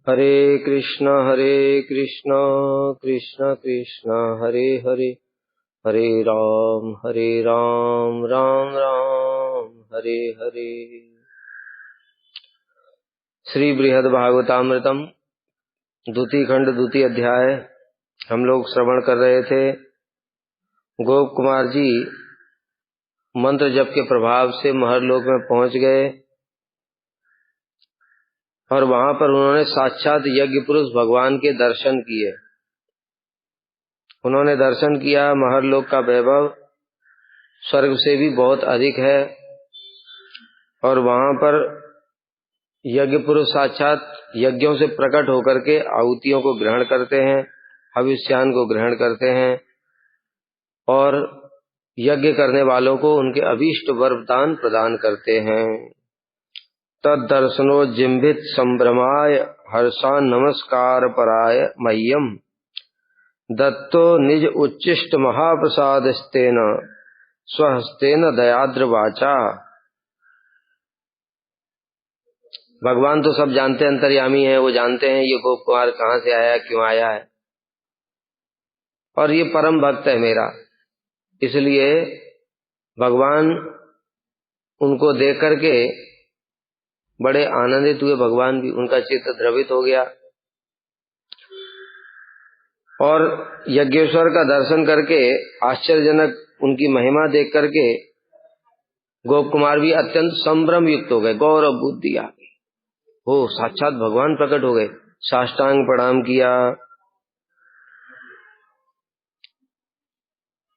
हरे कृष्ण कृष्ण कृष्ण हरे हरे, हरे राम राम राम हरे हरे। श्री बृहद भागवतामृतम द्वितीय खंड द्वितीय अध्याय हम लोग श्रवण कर रहे थे। गोप कुमार जी मंत्र जप के प्रभाव से महर्लोक में पहुंच गए और वहां पर उन्होंने साक्षात यज्ञ पुरुष भगवान के दर्शन किए। उन्होंने दर्शन किया। महर्लोक का वैभव स्वर्ग से भी बहुत अधिक है और वहां पर यज्ञ पुरुष साक्षात यज्ञों से प्रकट होकर के आहुतियों को ग्रहण करते हैं, हविष्यान को ग्रहण करते हैं और यज्ञ करने वालों को उनके अभीष्ट वरदान प्रदान करते हैं। तद दर्शनो जिम्भित संभ्रमाय हर्षान नमस्कार पराय मह्यम दत्तो निज उच्चिष्ट महाप्रसादस्तेन स्वहस्तेन दयाद्र वाचा। भगवान तो सब जानते हैं, अंतर्यामी है, वो जानते हैं ये गोप कुमार कहाँ से आया, क्यों आया है, और ये परम भक्त है मेरा। इसलिए भगवान उनको देख करके बड़े आनंदित हुए। भगवान भी, उनका चित्त द्रवित हो गया और यज्ञेश्वर का दर्शन करके आश्चर्यजनक उनकी महिमा देख करके गोप कुमार भी अत्यंत संभ्रम युक्त हो गए। गौरव बुद्धि आ गई, हो साक्षात भगवान प्रकट हो गए। साष्टांग प्रणाम किया।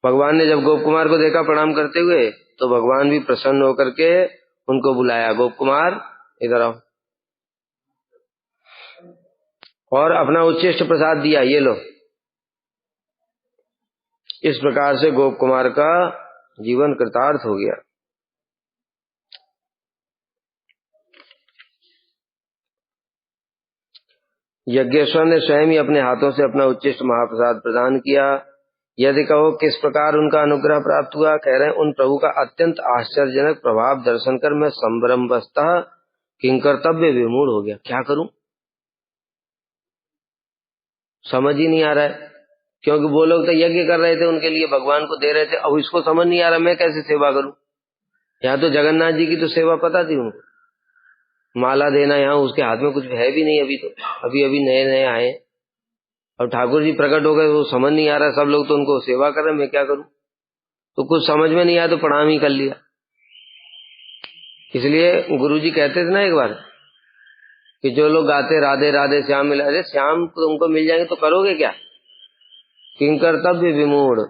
भगवान ने जब गोप कुमार को देखा प्रणाम करते हुए तो भगवान भी प्रसन्न होकर के उनको बुलाया, गोप कुमार इधर आओ, और अपना उच्चिष्ट प्रसाद दिया, ये लो। इस प्रकार से गोप कुमार का जीवन कृतार्थ हो गया। यज्ञेश्वर ने स्वयं ही अपने हाथों से अपना उच्चिष्ट महाप्रसाद प्रदान किया। यदि कहो किस प्रकार उनका अनुग्रह प्राप्त हुआ, कह रहे हैं उन प्रभु का अत्यंत आश्चर्यजनक प्रभाव दर्शन कर मैं संभ्रमवशतः किंकर्तव्य विमूढ़ हो गया। क्या करूं, समझ ही नहीं आ रहा है, क्योंकि वो लोग तो यज्ञ कर रहे थे, उनके लिए भगवान को दे रहे थे। अब इसको समझ नहीं आ रहा मैं कैसे सेवा करूं। यहाँ तो जगन्नाथ जी की तो सेवा पता थी उनको, माला देना, यहाँ उसके हाथ में कुछ है भी नहीं। अभी तो अभी नए नए आए और ठाकुर जी प्रकट हो गए, वो समझ नहीं आ रहा। सब लोग तो उनको सेवा कर रहे हैं, मैं क्या करूं। तो कुछ समझ में नहीं आया तो प्रणाम ही कर लिया। इसलिए गुरु जी कहते थे ना एक बार कि जो लोग गाते राधे राधे श्याम मिला, अरे श्याम तुमको मिल जाएंगे तो करोगे क्या। किम कर्तव्य विमूढ़,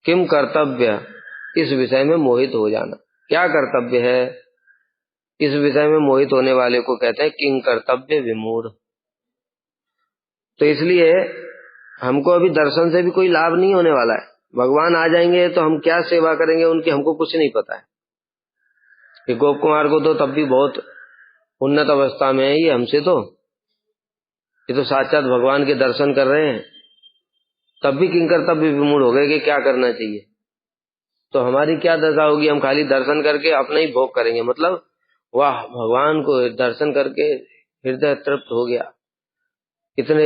किम कर्तव्य, इस विषय में मोहित हो जाना। क्या कर्तव्य है, इस विषय में मोहित होने वाले को कहते हैं किम कर्तव्य विमूढ़। तो इसलिए हमको अभी दर्शन से भी कोई लाभ नहीं होने वाला है। भगवान आ जाएंगे तो हम क्या सेवा करेंगे उनकी, हमको कुछ नहीं पता है। कि गोप कुमार को तो तब भी बहुत उन्नत अवस्था में है ये हमसे, तो ये तो साक्षात भगवान के दर्शन कर रहे हैं, तब भी किंकर्तव्य विमूढ़ हो गए कि क्या करना चाहिए। तो हमारी क्या दशा होगी, हम खाली दर्शन करके अपना ही भोग करेंगे। मतलब वाह, भगवान को दर्शन करके हृदय तृप्त हो गया, इतने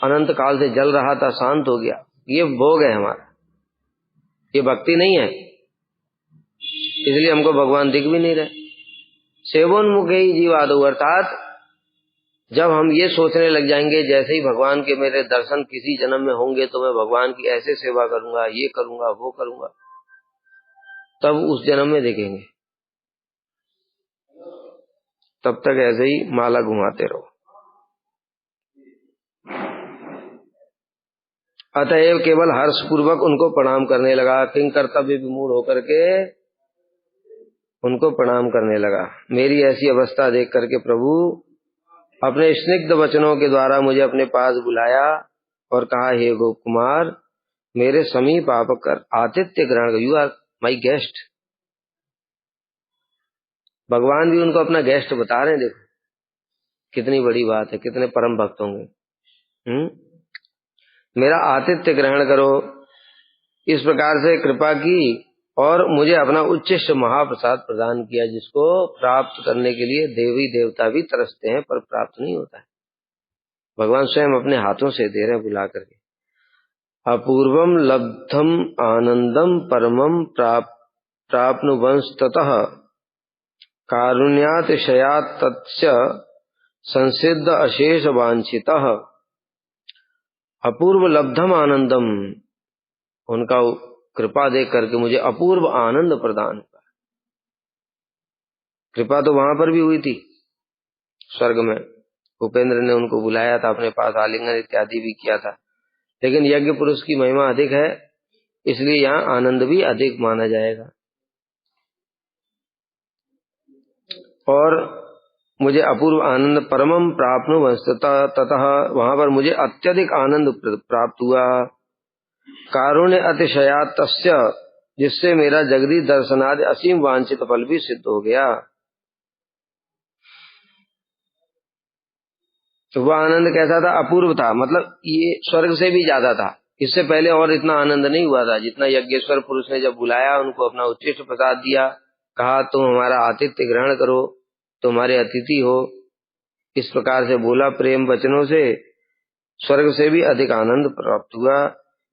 अनंत काल से जल रहा था, शांत हो गया, ये भोग है हमारा, ये भक्ति नहीं है। इसलिए हमको भगवान दिख भी नहीं रहे। सेवोन्मुखे ही जीवादो, अर्थात जब हम ये सोचने लग जाएंगे जैसे ही भगवान के मेरे दर्शन किसी जन्म में होंगे तो मैं भगवान की ऐसे सेवा करूंगा, ये करूंगा, वो करूंगा, तब उस जन्म में देखेंगे। तब तक ऐसे ही माला घुमाते रहो। अतएव केवल हर्ष पूर्वक उनको प्रणाम करने लगा। किंग कर्तव्य विमूढ़ होकर के उनको प्रणाम करने लगा। मेरी ऐसी अवस्था देख करके प्रभु अपने स्निग्ध वचनों के द्वारा मुझे अपने पास बुलाया और कहा, हे गोप कुमार, मेरे समीप आकर आतिथ्य ग्रहण कर, यू आर माई गेस्ट। भगवान भी उनको अपना गेस्ट बता रहे हैं। देखो कितनी बड़ी बात है, कितने परम भक्त होंगे। मेरा आतिथ्य ग्रहण करो, इस प्रकार से कृपा की और मुझे अपना उच्चिष्ट महाप्रसाद प्रदान किया, जिसको प्राप्त करने के लिए देवी देवता भी तरसते हैं पर प्राप्त नहीं होता है। भगवान स्वयं अपने हाथों से दे रहे हैं बुला करके। अपूर्वम लब्धम आनंदम परमम प्राप्नुवंश ततः कारुण्यातिशयात् तस्य संसिद्ध अशेष वांछितः। अपूर्व लब्धम आनंदम, उनका कृपा देख करके मुझे अपूर्व आनंद प्रदान हुआ। कृपा तो वहां पर भी हुई थी स्वर्ग में, उपेंद्र ने उनको बुलाया था अपने पास, आलिंगन इत्यादि भी किया था, लेकिन यज्ञ पुरुष की महिमा अधिक है, इसलिए यहाँ आनंद भी अधिक माना जाएगा। और मुझे अपूर्व आनंद परमम प्राप्नुवंश ततः, वहां पर मुझे अत्यधिक आनंद प्राप्त हुआ। कारुण्य अतिशयात् तस्य, जिससे मेरा जगदीश दर्शनादि असीम वांछित फल भी सिद्ध हो गया। तो वह आनंद कैसा था? अपूर्व था, मतलब ये स्वर्ग से भी ज्यादा था। इससे पहले और इतना आनंद नहीं हुआ था जितना यज्ञेश्वर पुरुष ने जब बुलाया, उनको अपना उच्चिष्ट प्रसाद दिया, कहा तुम हमारा आतिथ्य ग्रहण करो, तुम्हारे अतिथि हो, इस प्रकार से बोला प्रेम वचनों से, स्वर्ग से भी अधिक आनंद प्राप्त हुआ,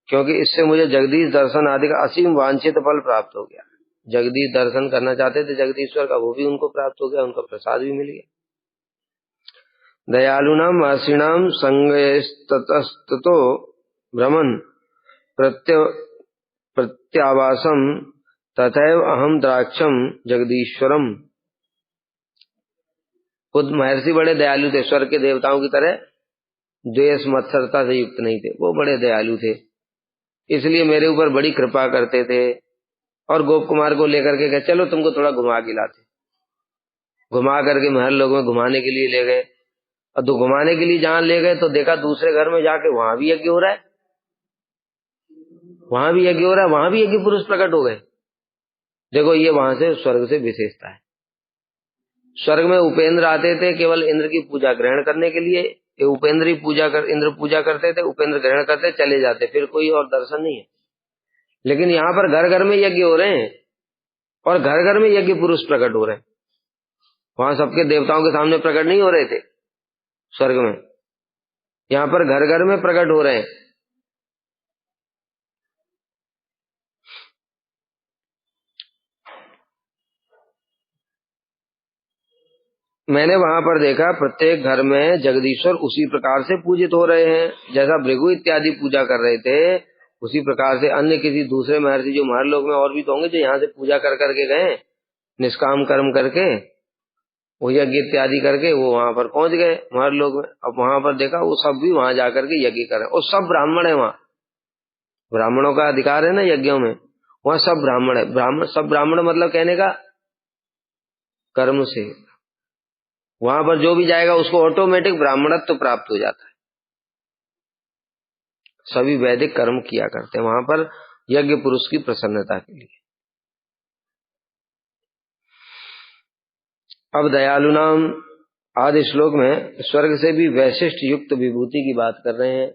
क्योंकि इससे मुझे जगदीश दर्शन आदि का असीम वांछित फल प्राप्त हो गया। जगदीश दर्शन करना चाहते थे जगदीश्वर का, वो भी उनको प्राप्त हो गया, उनका प्रसाद भी मिल गया। दयालुनाम महर्षिणाम संगयस्ततो भ्रमन् प्रत्यावासम तथैव अहम द्राक्षम जगदीश्वरम। खुद महर्षि बड़े दयालु थे, स्वर्ग के देवताओं की तरह द्वेष मत्सरता से युक्त नहीं थे, वो बड़े दयालु थे, इसलिए मेरे ऊपर बड़ी कृपा करते थे। और गोप कुमार को लेकर के कहे चलो तुमको थोड़ा घुमा के लाते, घुमा करके महल लोगों में घुमाने के लिए ले गए। और तो घुमाने के लिए जहां ले गए तो देखा दूसरे घर में जाके वहां भी यज्ञ हो रहा है, वहां भी यज्ञ हो रहा है, वहां भी यज्ञ पुरुष प्रकट हो गए। देखो ये वहां से स्वर्ग से विशेषता है। स्वर्ग में उपेंद्र आते थे केवल इंद्र की पूजा ग्रहण करने के लिए, ये उपेंद्र ही इंद्र पूजा करते थे, उपेंद्र ग्रहण करते चले जाते, फिर कोई और दर्शन नहीं है। लेकिन यहाँ पर घर घर में यज्ञ हो रहे हैं और घर घर में यज्ञ पुरुष प्रकट हो रहे हैं। वहां सबके देवताओं के सामने प्रकट नहीं हो रहे थे स्वर्ग में, यहाँ पर घर घर में प्रकट हो रहे हैं। मैंने वहां पर देखा प्रत्येक घर में जगदीश्वर उसी प्रकार से पूजित हो रहे हैं, जैसा भृगु इत्यादि पूजा कर रहे थे, उसी प्रकार से अन्य किसी दूसरे महर्षि जो महर लोग में और भी तो होंगे जो यहाँ से पूजा कर करके गए निष्काम कर्म करके, वो यज्ञ इत्यादि करके वो वहां पर पहुंच गए महर लोग में। अब वहां पर देखा वो सब भी वहां जाकर के यज्ञ कर रहे हैं, और सब ब्राह्मण है, वहाँ ब्राह्मणों का अधिकार है ना यज्ञों में, वहाँ सब ब्राह्मण है। ब्राह्मण सब ब्राह्मण मतलब कहने का कर्म से, वहां पर जो भी जाएगा उसको ऑटोमेटिक ब्राह्मणत्व प्राप्त हो जाता है। सभी वैदिक कर्म किया करते हैं वहां पर यज्ञ पुरुष की प्रसन्नता के लिए। अब दयालु नाम आदि श्लोक में स्वर्ग से भी वैशिष्ट युक्त विभूति की बात कर रहे हैं।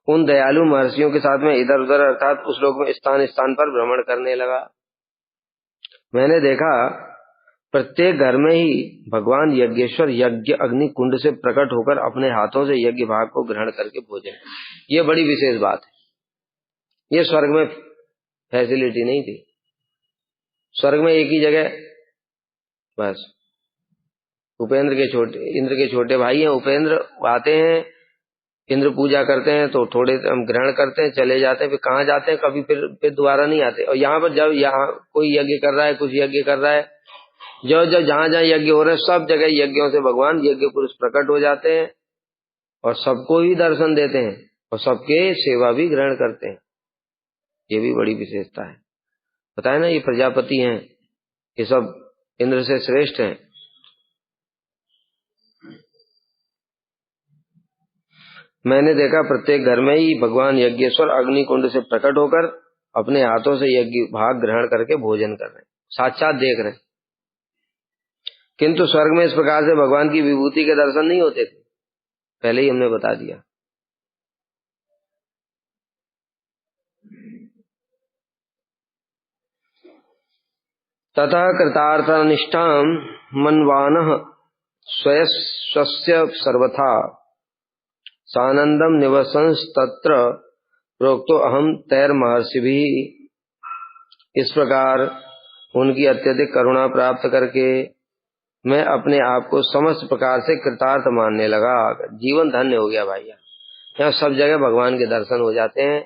उन दयालु महर्षियों के साथ में इधर उधर अर्थात उस लोक में स्थान स्थान पर भ्रमण करने लगा। मैंने देखा प्रत्येक घर में ही भगवान यज्ञेश्वर यज्ञ अग्नि कुंड से प्रकट होकर अपने हाथों से यज्ञ भाग को ग्रहण करके भोजन, ये बड़ी विशेष बात है। ये स्वर्ग में फैसिलिटी नहीं थी। स्वर्ग में एक ही जगह बस उपेंद्र के इंद्र के छोटे भाई हैं उपेंद्र, आते हैं इंद्र पूजा करते हैं तो थोड़े हम ग्रहण करते हैं चले जाते हैं, फिर कहाँ जाते हैं कभी फिर दोबारा नहीं आते। और यहाँ पर जब यहाँ कोई यज्ञ कर रहा है कुछ यज्ञ कर रहा है, जो जो जहां जहां यज्ञ हो रहे हैं सब जगह यज्ञों से भगवान यज्ञ पुरुष प्रकट हो जाते हैं और सबको ही दर्शन देते हैं और सबके सेवा भी ग्रहण करते हैं। ये भी बड़ी विशेषता है। पता है ना ये प्रजापति हैं, ये सब इंद्र से श्रेष्ठ हैं। मैंने देखा प्रत्येक घर में ही भगवान यज्ञेश्वर अग्नि कुंड से प्रकट होकर अपने हाथों से यज्ञ भाग ग्रहण करके भोजन कर रहे हैं, साक्षात देख रहे हैं। किंतु स्वर्ग में इस प्रकार से भगवान की विभूति के दर्शन नहीं होते थे, पहले ही हमने बता दिया। तथा कृतार्थनिष्ठां मन्वानः स्वस्य सर्वथा सानंदम निवसंस तत्र प्रोक्तो अहम तैर महर्षि भी। इस प्रकार उनकी अत्यधिक करुणा प्राप्त करके मैं अपने आप को समस्त प्रकार से कृतार्थ मानने लगा। जीवन धन्य हो गया भाई। यहाँ सब जगह भगवान के दर्शन हो जाते हैं,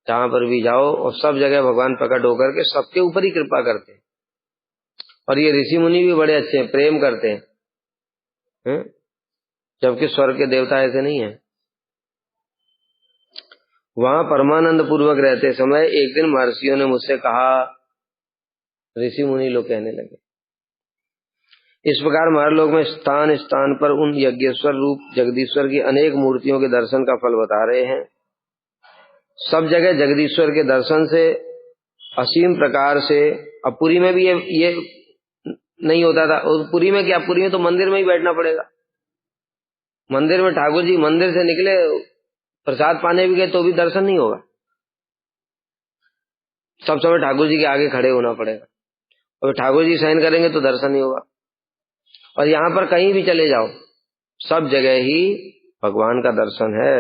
जहां पर भी जाओ, और सब जगह भगवान प्रकट होकर के सबके ऊपर ही कृपा करते हैं। और ये ऋषि मुनि भी बड़े अच्छे हैं, प्रेम करते हैं, जबकि स्वर्ग के देवता ऐसे नहीं है। वहां परमानंद पूर्वक रहते समय एक दिन महर्षियों ने मुझसे कहा, ऋषि मुनि लोग कहने लगे, इस प्रकार महर्लोक में स्थान स्थान पर उन यज्ञेश्वर रूप जगदीश्वर की अनेक मूर्तियों के दर्शन का फल बता रहे हैं। सब जगह जगदीश्वर के दर्शन से असीम प्रकार से, अब पुरी में भी ये नहीं होता था। और पुरी में क्या, पुरी में तो मंदिर में ही बैठना पड़ेगा। मंदिर में ठाकुर जी मंदिर से निकले, प्रसाद पाने भी गए तो भी दर्शन नहीं होगा। सब समय ठाकुर जी के आगे खड़े होना पड़ेगा, और ठाकुर जी साइन करेंगे तो दर्शन नहीं होगा। और यहाँ पर कहीं भी चले जाओ, सब जगह ही भगवान का दर्शन है।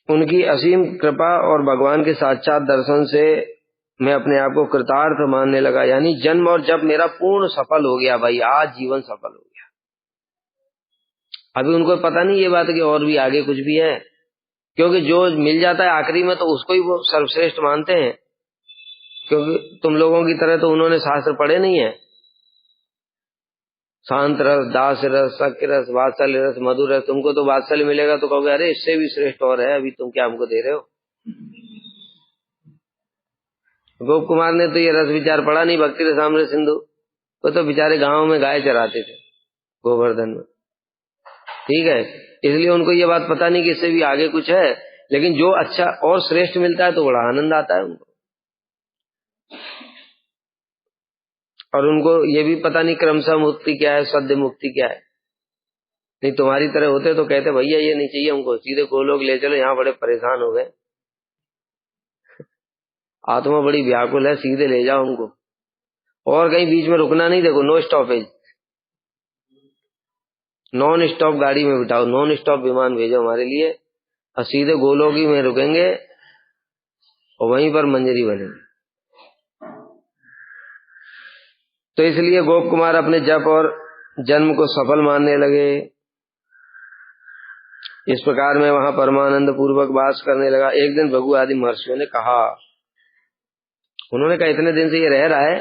उनकी असीम कृपा और भगवान के साक्षात दर्शन से मैं अपने आप को कृतार्थ मानने लगा। यानी जन्म और जब मेरा पूर्ण सफल हो गया भाई, आज जीवन सफल हो गया। अभी उनको पता नहीं ये बात कि और भी आगे कुछ भी है, क्योंकि जो मिल जाता है आखिरी में तो उसको ही वो सर्वश्रेष्ठ मानते हैं। क्योंकि तुम लोगों की तरह तो उन्होंने शास्त्र पढ़े नहीं है। शांत रस, दास रस, सख्य रस, वात्सल्य रस, मधुर रस। तुमको तो वात्सल्य मिलेगा तो कहोगे अरे इससे भी श्रेष्ठ और है, अभी तुम क्या हमको दे रहे हो। गोप कुमार ने तो ये रस विचार पढ़ा नहीं, भक्ति रसामृत सिंधु। वो तो बेचारे गांव में गाय चराते थे गोवर्धन में, ठीक है। इसलिए उनको ये बात पता नहीं कि इससे भी आगे कुछ है। लेकिन जो अच्छा और श्रेष्ठ मिलता है तो बड़ा आनंद आता है उनको। और उनको ये भी पता नहीं क्रमशः मुक्ति क्या है, सद्य मुक्ति क्या है। नहीं तुम्हारी तरह होते तो कहते भैया ये नहीं चाहिए हमको, सीधे गोलोक ले चलो, यहाँ बड़े परेशान हो गए, आत्मा बड़ी व्याकुल है, सीधे ले जाओ हमको, और कहीं बीच में रुकना नहीं। देखो नो स्टॉपेज, नॉन स्टॉप गाड़ी में बिठाओ, नॉन स्टॉप विमान भेजो हमारे लिए, और सीधे गोलोक ही में रुकेंगे और वहीं पर मंजरी बनेगी। तो इसलिए गोप कुमार अपने जप और जन्म को सफल मानने लगे। इस प्रकार में वहां परमानंद पूर्वक वास करने लगा। एक दिन भृगु आदि महर्षियों ने कहा, उन्होंने कहा इतने दिन से ये रह रहा है,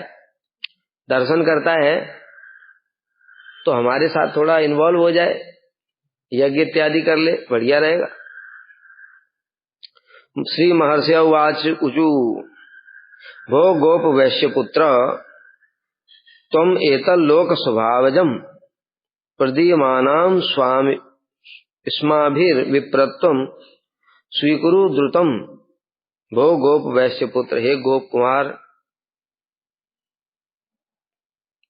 दर्शन करता है, तो हमारे साथ थोड़ा इन्वॉल्व हो जाए, यज्ञ इत्यादि कर ले, बढ़िया रहेगा। श्री महर्षि उवाच ऊचु भो गोप वैश्य पुत्र त्वम एतल्लोक स्वभावजम प्रदीयमानां स्वामी स्माभिर्विप्रत्वम स्वीकुरु द्रुतम। भो गोप वैश्य पुत्र, हे गोप कुमार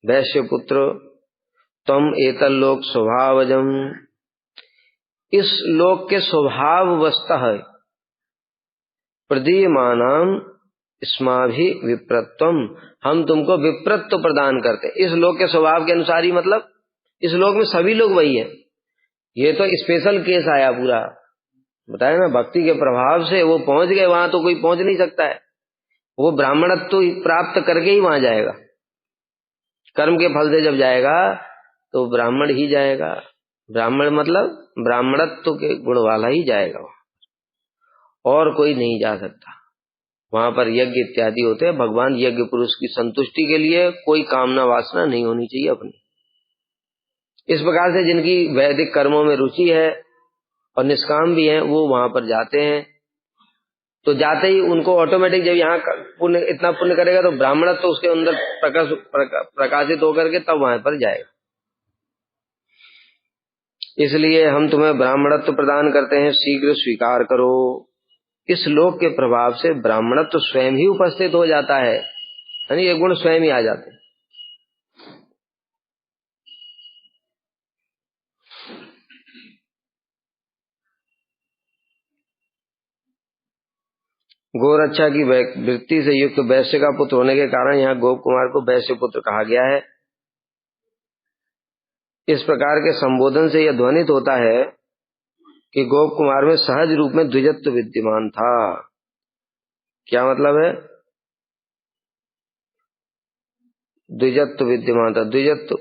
वैश्य पुत्र, तम एतल्लोक स्वभावजम, इस लोक के स्वभाव वस्तः प्रदीयमानां स्माभि विप्रत्वम, हम तुमको विप्रत्व प्रदान करते। इस लोक के स्वभाव के अनुसार ही, मतलब इस लोक में सभी लोग वही है। ये तो स्पेशल केस आया पूरा, बताया ना, भक्ति के प्रभाव से वो पहुंच गए, वहां तो कोई पहुंच नहीं सकता है। वो ब्राह्मणत्व प्राप्त करके ही वहां जाएगा। कर्म के फल से जब जाएगा तो ब्राह्मण ही जाएगा। ब्राह्मण मतलब ब्राह्मणत्व के गुण वाला ही जाएगा, और कोई नहीं जा सकता। वहां पर यज्ञ इत्यादि होते हैं। भगवान यज्ञ पुरुष की संतुष्टि के लिए कोई कामना वासना नहीं होनी चाहिए अपनी। इस प्रकार से जिनकी वैदिक कर्मों में रुचि है और निष्काम भी है, वो वहां पर जाते हैं। तो जाते ही उनको ऑटोमेटिक, जब यहाँ पुण्य इतना पुण्य करेगा तो ब्राह्मणत्व तो उसके अंदर प्रकाशित होकर के तब वहां पर जाएगा। इसलिए हम तुम्हें ब्राह्मणत्व प्रदान करते हैं, शीघ्र स्वीकार करो। इस लोक के प्रभाव से ब्राह्मणत्व स्वयं ही उपस्थित हो जाता है, यानी ये गुण स्वयं ही आ जाते हैं। गोरक्षा की वृत्ति से युक्त वैश्य का पुत्र होने के कारण यहाँ गोप कुमार को वैश्य पुत्र कहा गया है। इस प्रकार के संबोधन से यह ध्वनित होता है कि गोप कुमार में सहज रूप में द्विजत्व विद्यमान था। क्या मतलब है? द्विजत्व विद्यमान था। द्विजत्व,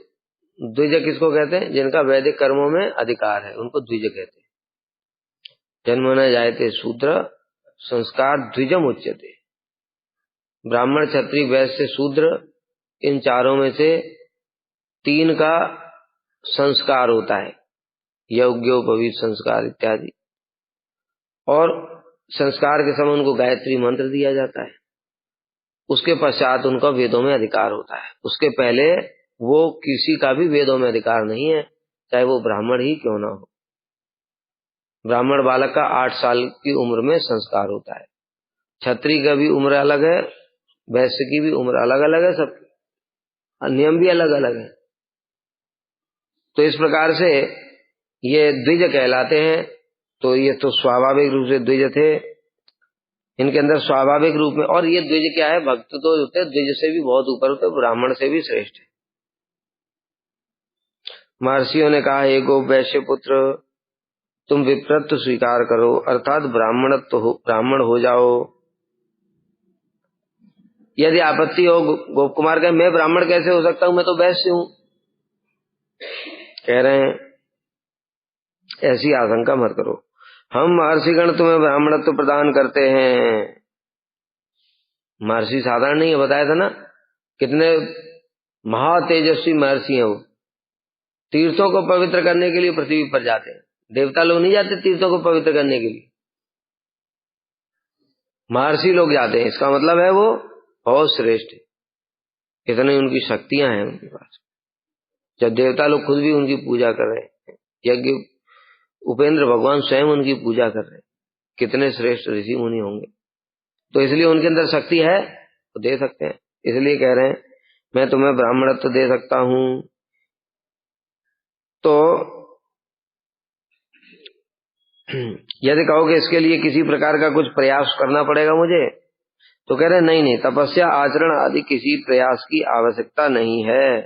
द्विज किसको कहते हैं? जिनका वैदिक कर्मों में अधिकार है, उनको द्विज कहते हैं। जन्म न जायते शूद्र संस्कार द्विजम उच्यते। ब्राह्मण, क्षत्रिय, वैश्य, शूद्र, इन चारों में से 3 का संस्कार होता है, यज्ञोपवीत संस्कार इत्यादि। और संस्कार के समय उनको गायत्री मंत्र दिया जाता है। उसके पश्चात उनका वेदों में अधिकार होता है। उसके पहले वो किसी का भी वेदों में अधिकार नहीं है, चाहे वो ब्राह्मण ही क्यों ना हो। ब्राह्मण बालक का 8 साल की उम्र में संस्कार होता है। क्षत्रिय का भी उम्र अलग है, वैश्य की भी उम्र अलग अलग है, सबकी नियम भी अलग अलग है। तो इस प्रकार से ये द्विज कहलाते हैं। तो ये तो स्वाभाविक रूप से द्विज थे, इनके अंदर स्वाभाविक रूप में। और ये द्विज क्या है? भक्त तो होते हैं, द्विज से भी बहुत ऊपर होते, ब्राह्मण से भी श्रेष्ठ है। महर्षियों ने कहा, हे गोप वैश्य पुत्र, तुम विप्रत्व स्वीकार करो, अर्थात ब्राह्मण हो जाओ। यदि आपत्ति हो, गोप कुमार कहे मैं ब्राह्मण कैसे हो सकता हूं, मैं तो वैश्य हूं। कह रहे हैं ऐसी आशंका मत करो, हम महर्षिगण तुम्हें ब्राह्मणत्व प्रदान करते हैं। महर्षि साधारण नहीं है, बताया था ना कितने महातेजस्वी महर्षि हैं। वो तीर्थों को पवित्र करने के लिए पृथ्वी पर जाते हैं। देवता लोग नहीं जाते तीर्थों को पवित्र करने के लिए, महर्षि लोग जाते हैं। इसका मतलब है वो बहुत श्रेष्ठ है, इतनी उनकी शक्तियां हैं उनके पास। जब देवता लोग खुद भी उनकी पूजा कर रहे हैं, यज्ञ उपेंद्र भगवान स्वयं उनकी पूजा कर रहे हैं, कितने श्रेष्ठ ऋषि मुनि होंगे। तो इसलिए उनके अंदर शक्ति है, तो दे सकते हैं। इसलिए कह रहे हैं मैं तुम्हें ब्राह्मणत्व दे सकता हूं। तो यदि कहो कि इसके लिए किसी प्रकार का कुछ प्रयास करना पड़ेगा मुझे, तो कह रहे नहीं नहीं, तपस्या आचरण आदि किसी प्रयास की आवश्यकता नहीं है,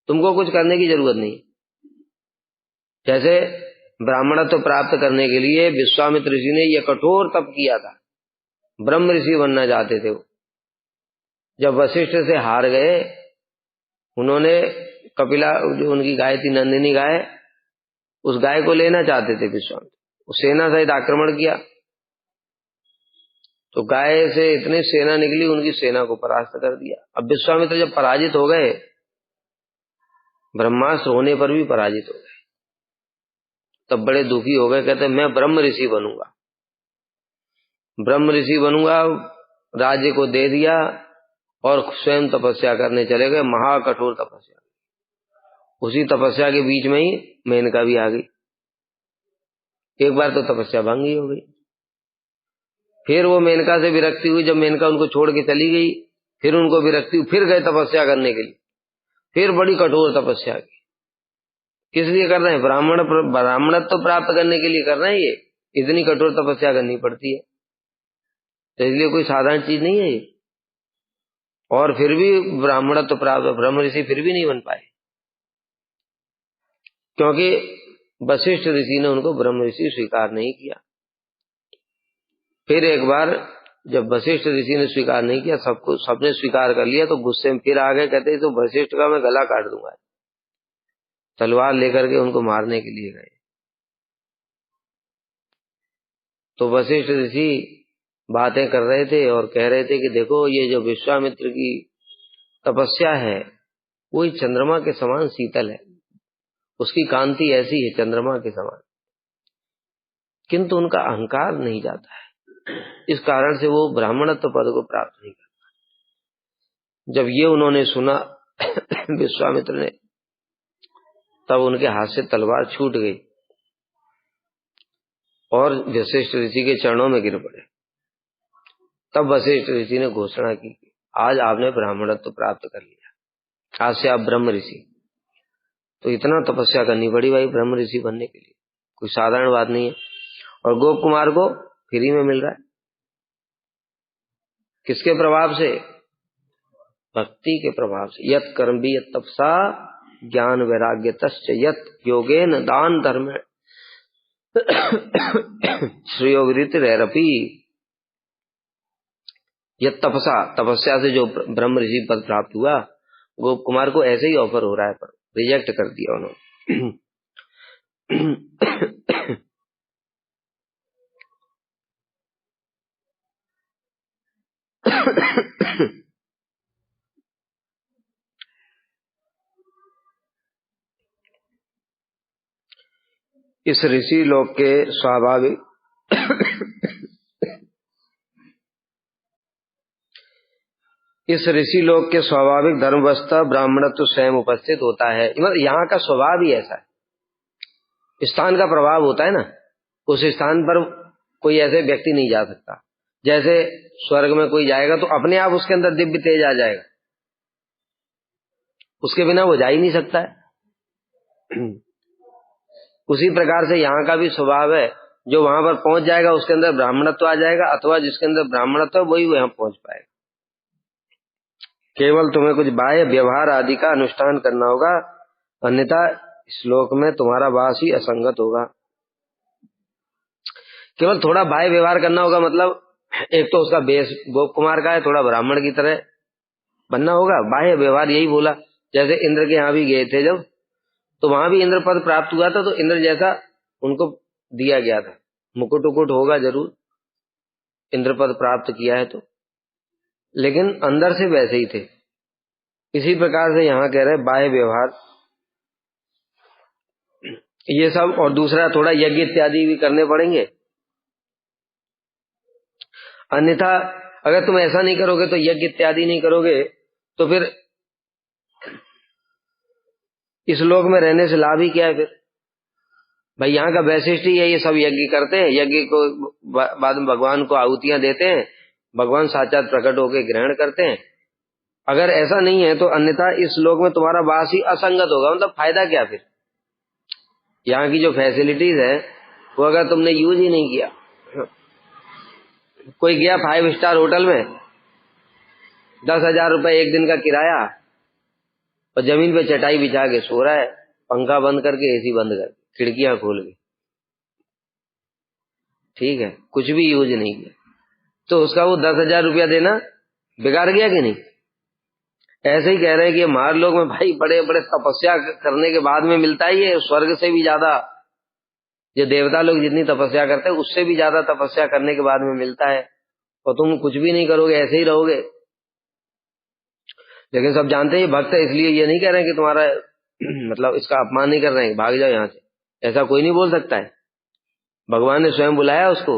तुमको कुछ करने की जरूरत नहीं। जैसे ब्राह्मणत्व प्राप्त करने के लिए विश्वामित्र ऋषि ने यह कठोर तप किया था, ब्रह्म ऋषि बनना चाहते थे वो। जब वशिष्ठ से हार गए, उन्होंने कपिला, जो उनकी गाय थी नंदिनी गाय, उस गाय को लेना चाहते थे विश्वामित्र। उस सेना सहित आक्रमण किया, तो गाय से इतनी सेना निकली, उनकी सेना को परास्त कर दिया। अब विश्वामित्र जब पराजित हो गए, ब्रह्मास्त्र होने पर भी पराजित हो गए, तब बड़े दुखी हो गए। कहते मैं ब्रह्म ऋषि बनूंगा, ब्रह्म ऋषि बनूंगा। राज्य को दे दिया और स्वयं तपस्या करने चले गए, महाकठोर तपस्या। उसी तपस्या के बीच में ही मेनका भी आ गई। एक बार तो तपस्या भंग ही हो गई। फिर वो मेनका से विरक्ति हुई, जब मेनका उनको छोड़ के चली गई, फिर उनको विरक्ति हुई, फिर गए तपस्या करने के लिए, फिर बड़ी कठोर तपस्या की। किस लिए कर रहे हैं? ब्राह्मणत्व प्राप्त करने के लिए कर रहे हैं। ये इतनी कठोर तपस्या करनी पड़ती है, तो इसलिए कोई साधारण चीज नहीं है ये। और फिर भी ब्राह्मणत्व प्राप्त, ब्रह्म ऋषि फिर भी नहीं बन पाए, क्योंकि वशिष्ठ ऋषि ने उनको ब्रह्म ऋषि स्वीकार नहीं किया। फिर एक बार जब वशिष्ठ ऋषि ने स्वीकार नहीं किया, सबने स्वीकार कर लिया, तो गुस्से में फिर आ गए। कहते तो वशिष्ठ का मैं गला काट दूंगा। तलवार लेकर के उनको मारने के लिए गए। तो वशिष्ठ ऋषि बातें कर रहे थे और कह रहे थे कि देखो, ये जो विश्वामित्र की तपस्या है वो चंद्रमा के समान शीतल है, उसकी कांति ऐसी है चंद्रमा के समान, किंतु उनका अहंकार नहीं जाता है, इस कारण से वो ब्राह्मणत्व पद को प्राप्त नहीं करता। जब ये उन्होंने सुना विश्वामित्र ने, तब उनके हाथ से तलवार छूट गई और वशिष्ठ ऋषि के चरणों में गिर पड़े। तब वशिष्ठ ऋषि ने घोषणा की, आज आपने ब्राह्मणत्व प्राप्त कर लिया, आज से आप ब्रह्म ऋषि। तो इतना तपस्या करनी पड़ी भाई ब्रह्म ऋषि बनने के लिए, कोई साधारण बात नहीं है। और गोप कुमार को फ्री में मिल रहा है, किसके प्रभाव से? भक्ति के प्रभाव से। यत कर्म भी यत तपसा ज्ञान वैराग्य तस्य यत योगेन दान धर्म श्रेयोवृत्तिरपि यत तपसा, तपस्या से जो ब्रह्म ऋषि पद प्राप्त हुआ, गोप कुमार को ऐसे ही ऑफर हो रहा है, पर रिजेक्ट कर दिया उन्होंने। इस ऋषि लोक के स्वाभाविक इस ऋषि लोक के स्वाभाविक धर्मवस्था ब्राह्मणत्व स्वयं उपस्थित होता है। यहाँ का स्वभाव ही ऐसा है, स्थान का प्रभाव होता है ना, उस स्थान पर कोई ऐसे व्यक्ति नहीं जा सकता। जैसे स्वर्ग में कोई जाएगा तो अपने आप उसके अंदर दिव्य तेज आ जाएगा, उसके बिना वो जा ही नहीं सकता है। उसी प्रकार से यहाँ का भी स्वभाव है, जो वहां पर पहुंच जाएगा उसके अंदर ब्राह्मणत्व आ जाएगा, अथवा जिसके अंदर ब्राह्मणत्व वही वहां पहुंच पाएगा। केवल तुम्हें कुछ बाह्य व्यवहार आदि का अनुष्ठान करना होगा, अन्यथा श्लोक में तुम्हारा वास ही असंगत होगा। केवल थोड़ा बाह्य व्यवहार करना होगा, मतलब एक तो उसका बेस गोप कुमार का है, थोड़ा ब्राह्मण की तरह बनना होगा। बाह्य व्यवहार यही बोला, जैसे इंद्र के यहाँ भी गए थे जब, तो वहां भी इंद्र पद प्राप्त हुआ था, तो इंद्र जैसा उनको दिया गया था। मुकुट उकुट होगा जरूर, इंद्र पद प्राप्त किया है तो, लेकिन अंदर से वैसे ही थे। इसी प्रकार से यहाँ कह रहे बाह्य व्यवहार ये सब, और दूसरा थोड़ा यज्ञ इत्यादि भी करने पड़ेंगे, अन्यथा अगर तुम ऐसा नहीं करोगे तो यज्ञ इत्यादि नहीं करोगे तो फिर इस लोक में रहने से लाभ ही क्या है फिर। भाई यहाँ का वैशिष्ट ही है, ये सब यज्ञ करते हैं, यज्ञ को बाद में भगवान को आहुतियां देते हैं, भगवान साक्षात प्रकट होकर ग्रहण करते हैं। अगर ऐसा नहीं है तो अन्यथा इस लोक में तुम्हारा वास ही असंगत होगा, मतलब फायदा क्या फिर। यहाँ की जो फैसिलिटीज है वो अगर तुमने यूज ही नहीं किया, कोई गया 5 स्टार होटल में, 10,000 रुपए एक दिन का किराया, और जमीन पे चटाई बिछा के सो रहा है, पंखा बंद करके, एसी बंद करके, खिड़कियां खोल के, ठीक है, कुछ भी यूज नहीं किया, तो उसका वो 10,000 रुपया देना बेकार गया कि नहीं। ऐसे ही कह रहे हैं कि हमार लोग में भाई बड़े बड़े तपस्या करने के बाद में मिलता है, ये स्वर्ग से भी ज्यादा, जो देवता लोग जितनी तपस्या करते हैं उससे भी ज्यादा तपस्या करने के बाद में मिलता है, और तुम कुछ भी नहीं करोगे, ऐसे ही रहोगे। लेकिन सब जानते हैं भक्त है, इसलिए ये नहीं कह रहे हैं कि तुम्हारा मतलब इसका अपमान नहीं कर रहे हैं, भाग जाओ यहाँ से, ऐसा कोई नहीं बोल सकता है। भगवान ने स्वयं बुलाया उसको,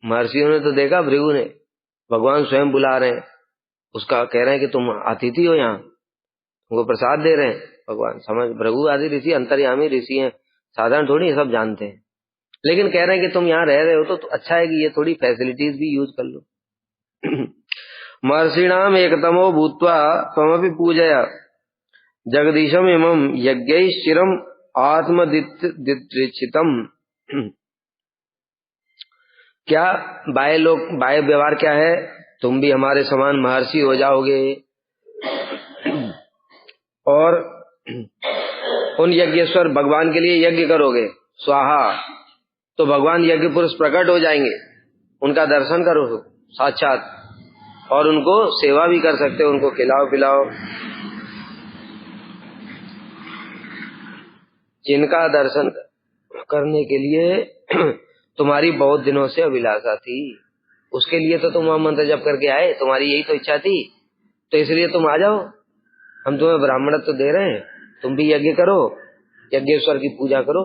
महर्षियों ने तो देखा, भृगु ने, भगवान स्वयं बुला रहे हैं उसका, कह रहे हैं कि तुम अतिथि हो यहाँ, तुमको प्रसाद दे रहे हैं भगवान। समझ, भृगु आदि ऋषि अंतर्यामी ऋषि हैं, साधारण थोड़ी, सब जानते हैं, लेकिन कह रहे हैं कि तुम यहाँ रह रहे हो तो अच्छा है कि ये थोड़ी फैसिलिटीज भी यूज कर लो। महर्षिणाम एकतमो भूत्वा त्वमपि पूजया जगदीशम इमं यज्ञैः चिरम आत्मदित्रिचितम। क्या बाह्य व्यवहार क्या है, तुम भी हमारे समान महर्षि हो जाओगे और उन यज्ञेश्वर भगवान के लिए यज्ञ करोगे, स्वाहा, तो भगवान यज्ञ पुरुष प्रकट हो जाएंगे, उनका दर्शन करो साक्षात, और उनको सेवा भी कर सकते हो, उनको खिलाओ पिलाओ। जिनका दर्शन करने के लिए तुम्हारी बहुत दिनों से अभिलाषा थी, उसके लिए तो तुम मंत्र जप करके आए, तुम्हारी यही तो इच्छा थी, तो इसलिए तुम आ जाओ, हम तुम्हें ब्राह्मणत्व तो दे रहे हैं, तुम भी यज्ञ करो, यज्ञेश्वर की पूजा करो।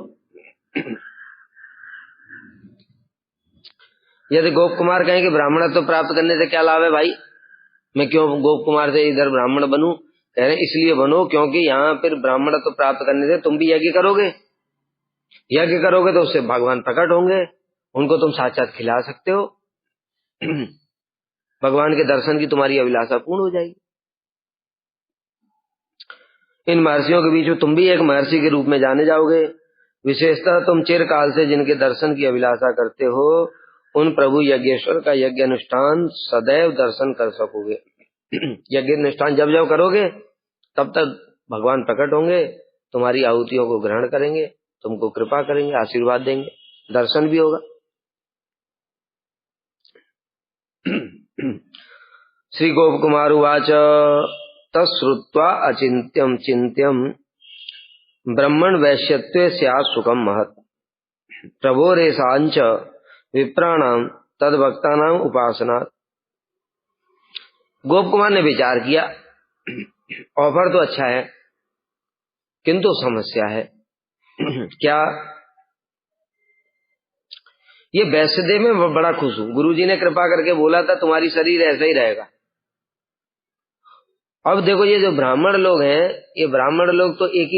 यदि गोप कुमार कहें कि ब्राह्मणत्व तो प्राप्त करने से क्या लाभ है भाई, मैं क्यों गोप कुमार से इधर ब्राह्मण बनूं, कह रहे इसलिए बनो क्योंकि यहाँ फिर ब्राह्मणत्व तो प्राप्त करने से तुम भी यज्ञ करोगे, यज्ञ करोगे तो उससे भगवान प्रकट होंगे, उनको तुम साक्षात खिला सकते हो, भगवान के दर्शन की तुम्हारी अभिलाषा पूर्ण हो जाएगी। इन महर्षियों के बीच में तुम भी एक महर्षि के रूप में जाने जाओगे। विशेषतः तुम चिरकाल से जिनके दर्शन की अभिलाषा करते हो, उन प्रभु यज्ञेश्वर का यज्ञ अनुष्ठान सदैव दर्शन कर सकोगे। यज्ञ अनुष्ठान जब जब करोगे तब तक भगवान प्रकट होंगे, तुम्हारी आहुतियों को ग्रहण करेंगे, तुमको कृपा करेंगे, आशीर्वाद देंगे, दर्शन भी होगा। श्री गोप कुमार उवाच तत्श्रुत्वा अचिन्त्यं चिन्त्यं ब्रह्मण वैश्यत्वे स्यात् सुखम महत् प्रभोरेशांच विप्राणाम तद्भक्तानाम उपासना। गोप कुमार ने विचार किया, ऑफर तो अच्छा है किंतु समस्या है। क्या? ये वैश्यदेव में बड़ा खुश हूं, गुरुजी ने कृपा करके बोला था तुम्हारी शरीर ऐसा ही रहेगा। अब देखो ये जो ब्राह्मण लोग हैं, ये ब्राह्मण लोग तो एक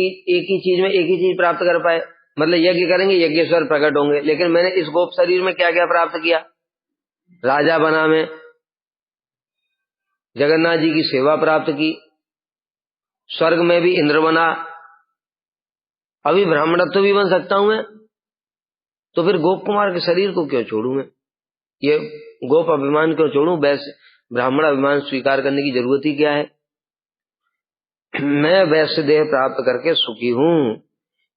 ही चीज में एक ही चीज प्राप्त कर पाए, मतलब यज्ञ करेंगे यज्ञेश्वर प्रकट होंगे। लेकिन मैंने इस गोप शरीर में क्या क्या प्राप्त किया? राजा बना मैं, जगन्नाथ जी की सेवा प्राप्त की, स्वर्ग में भी इंद्र बना, अभी ब्राह्मणत्व भी बन सकता हूं मैं। तो फिर गोप कुमार के शरीर को क्यों छोड़ू मैं? ये गोप अभिमान क्यों छोड़ू? वैसे ब्राह्मण अभिमान स्वीकार करने की जरूरत ही क्या है? मैं वैश्य देह प्राप्त करके सुखी हूं,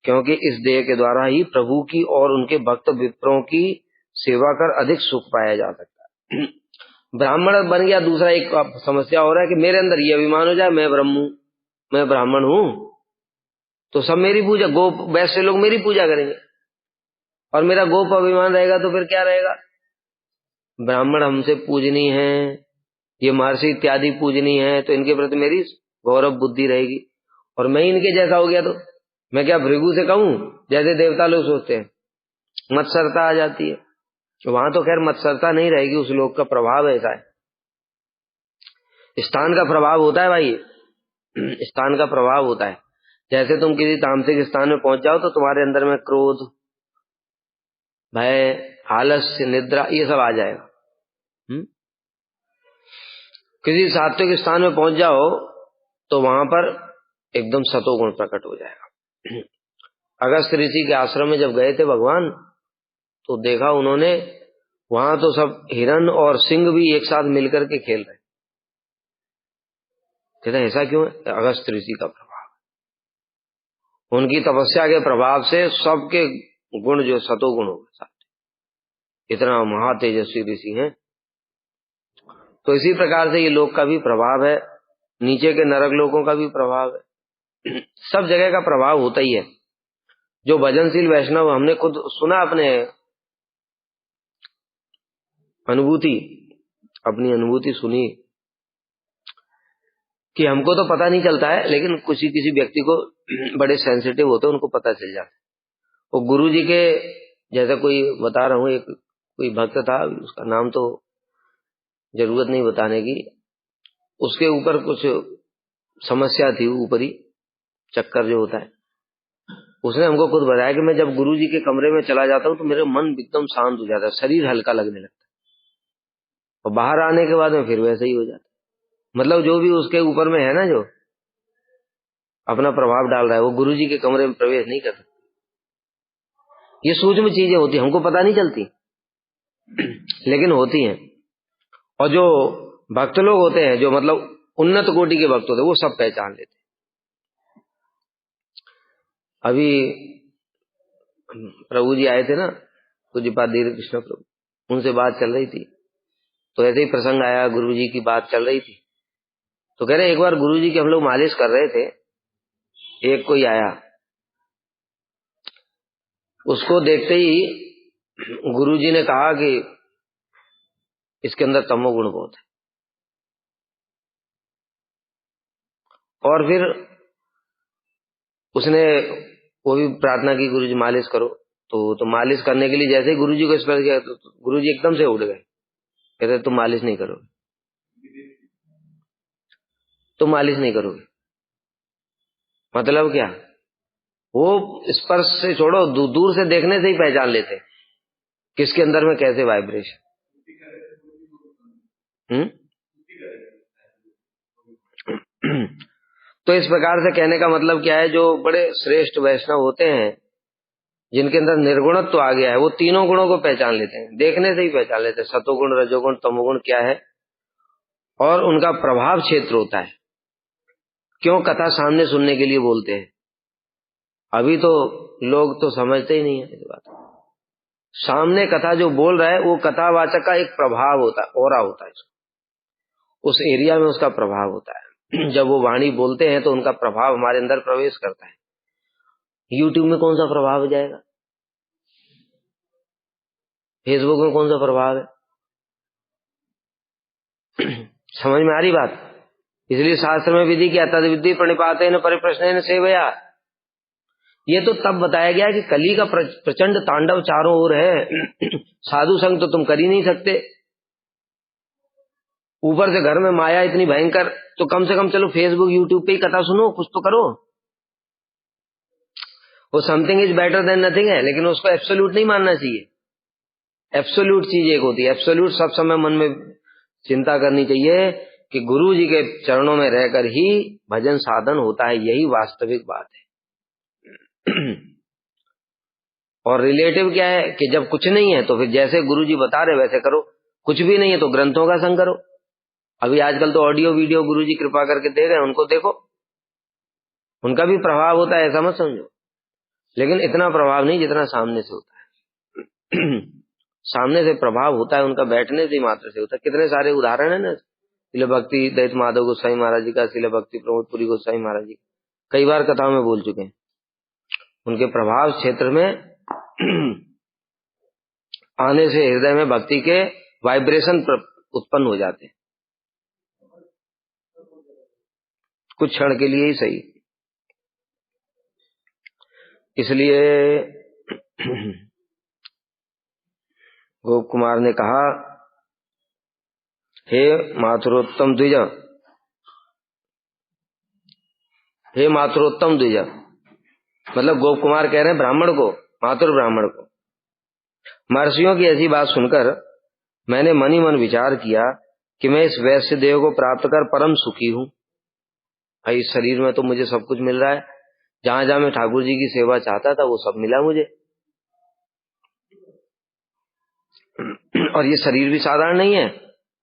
क्योंकि इस देह के द्वारा ही प्रभु की और उनके भक्त विप्रों की सेवा कर अधिक सुख पाया जा सकता है। ब्राह्मण बन गया, दूसरा एक समस्या हो रहा है कि मेरे अंदर ये अभिमान हो जाए मैं ब्राह्मण हूं, तो सब मेरी पूजा, गोप वैश्य लोग मेरी पूजा करेंगे, और मेरा गोप अभिमान रहेगा तो फिर क्या रहेगा? ब्राह्मण हमसे पूजनी है, ये महर्षि इत्यादि पूजनी है, तो इनके प्रति मेरी गौरव बुद्धि रहेगी। और मैं इनके जैसा हो गया तो मैं क्या भृगु से कहूं जैसे देवता लोग सोचते हैं? मत्सरता आ जाती है। वहां तो खैर मत्सरता नहीं रहेगी, उस लोक का प्रभाव ऐसा है, स्थान का प्रभाव होता है भाई, स्थान का प्रभाव होता है। जैसे तुम किसी तामसिक स्थान में पहुंच जाओ तो तुम्हारे अंदर में क्रोध, भय, आलस्य, निद्रा, ये सब आ जाएगा। किसी सात्विक स्थान में पहुंच जाओ तो वहां पर एकदम सतोगुण प्रकट हो जाएगा। अगस्त ऋषि के आश्रम में जब गए थे भगवान, तो देखा उन्होंने वहां तो सब हिरण और सिंह भी एक साथ मिलकर के खेल रहे। कहते ऐसा क्यों है? अगस्त ऋषि का प्रभाव, उनकी तपस्या के प्रभाव से सबके गुण जो सतोगुण हो गए, इतना महातेजस्वी ऋषि हैं। तो इसी प्रकार से ये लोक का भी प्रभाव है, नीचे के नरक लोकों का भी प्रभाव है, सब जगह का प्रभाव होता ही है। जो भजनशील वैष्णव, हमने खुद सुना, अपने अपनी अनुभूति सुनी कि हमको तो पता नहीं चलता है, लेकिन किसी व्यक्ति को बड़े सेंसिटिव होते हैं, उनको पता चल जाता है। वो गुरु जी के जैसा, कोई बता रहा हूँ, एक कोई भक्त था, उसका नाम तो जरूरत नहीं बताने की, उसके ऊपर कुछ समस्या थी, ऊपरी चक्कर जो होता है। उसने हमको खुद बताया कि मैं जब गुरु जी के कमरे में चला जाता हूँ तो मेरा मन एकदम शांत हो जाता है, शरीर हल्का लगने लगता है, और बाहर आने के बाद में फिर वैसे ही हो जाता है। मतलब जो भी उसके ऊपर में है ना, जो अपना प्रभाव डाल रहा है, वो गुरु जी के कमरे में प्रवेश नहीं कर सकता। ये सूक्ष्म चीजें होती, हमको पता नहीं चलती, लेकिन होती हैं। और जो भक्त लोग होते हैं, जो मतलब उन्नत कोटि के भक्त होते हैं, वो सब पहचान लेते हैं। अभी प्रभु जी आए थे ना, पूज्यपाद धीर कृष्ण प्रभु, उनसे बात चल रही थी, तो ऐसे ही प्रसंग आया, गुरु जी की बात चल रही थी, तो कह रहे एक बार गुरु जी की हम लोग मालिश कर रहे थे, एक कोई आया, उसको देखते ही गुरु जी ने कहा कि इसके अंदर तमोगुण बहुत है। और फिर उसने वो भी प्रार्थना की, गुरु जी मालिश करो। तो मालिश करने के लिए जैसे ही गुरु जी को स्पर्श किया तो गुरु जी एकदम से उठ गए, कहते तुम मालिश नहीं करोगे, तुम मालिश नहीं करोगे। मतलब क्या? वो स्पर्श से छोड़ो, दूर से देखने से ही पहचान लेते किसके अंदर में कैसे वाइब्रेशन। तो इस प्रकार से कहने का मतलब क्या है, जो बड़े श्रेष्ठ वैष्णव होते हैं, जिनके अंदर निर्गुणत्व आ गया है, वो तीनों गुणों को पहचान लेते हैं, देखने से ही पहचान लेते हैं, सतोगुण, रजोगुण, तमोगुण क्या है, और उनका प्रभाव क्षेत्र होता है। क्यों? कथा सामने सुनने के लिए बोलते हैं, अभी तो लोग तो समझते ही नहीं है इस बात को। सामने कथा जो बोल रहा है वो कथावाचक का एक प्रभाव होता है, ऑरा होता है, उस एरिया में उसका प्रभाव होता है। जब वो वाणी बोलते हैं तो उनका प्रभाव हमारे अंदर प्रवेश करता है। यूट्यूब में कौन सा प्रभाव जाएगा, फेसबुक में कौन सा प्रभाव है? समझ में आ रही बात? इसलिए शास्त्र में विधि क्या, तद विधि प्रणिपाते न परिप्रश्न सेवया। ये तो तब बताया गया कि कली का प्रचंड तांडव चारों ओर है। साधु संग तो तुम कर ही नहीं सकते, ऊपर से घर में माया इतनी भयंकर, तो कम से कम चलो फेसबुक यूट्यूब पे ही कथा सुनो, कुछ तो करो। वो something is better than nothing है, लेकिन उसको एब्सोल्यूट नहीं मानना चाहिए। एब्सोल्यूट चीज एक होती है, एब्सोल्यूट सब समय मन में चिंता करनी चाहिए कि गुरु जी के चरणों में रहकर ही भजन साधन होता है, यही वास्तविक बात है। और रिलेटिव क्या है कि जब कुछ नहीं है तो फिर जैसे गुरु जी बता रहे वैसे करो, कुछ भी नहीं है तो ग्रंथों का संग करो। अभी आजकल तो ऑडियो वीडियो गुरु जी कृपा करके दे रहे हैं, उनको देखो, उनका भी प्रभाव होता है, ऐसा मत समझो, लेकिन इतना प्रभाव नहीं जितना सामने से होता है। सामने से प्रभाव होता है उनका बैठने से मात्र से होता है। कितने सारे उदाहरण है ना, शिल भक्ति दैत माधव गोस्वामी महाराज जी का, शिल भक्ति प्रमोदपुरी गोस्वामी महाराज जी, कई बार कथाओं में बोल चुके हैं। उनके प्रभाव क्षेत्र में आने से हृदय में भक्ति के वाइब्रेशन उत्पन्न हो जाते हैं, कुछ क्षण के लिए ही सही। इसलिए गोप कुमार ने कहा, हे मातृोत्तम द्विज, हे मातृोत्तम द्विज, मतलब गोप कुमार कह रहे हैं ब्राह्मण को, मातृ ब्राह्मण को, महर्षियों की ऐसी बात सुनकर मैंने मन ही मन विचार किया कि मैं इस वैश्य देह को प्राप्त कर परम सुखी हूँ। इस शरीर में तो मुझे सब कुछ मिल रहा है, जहां जहां मैं ठाकुर जी की सेवा चाहता था वो सब मिला मुझे। और ये शरीर भी साधारण नहीं है,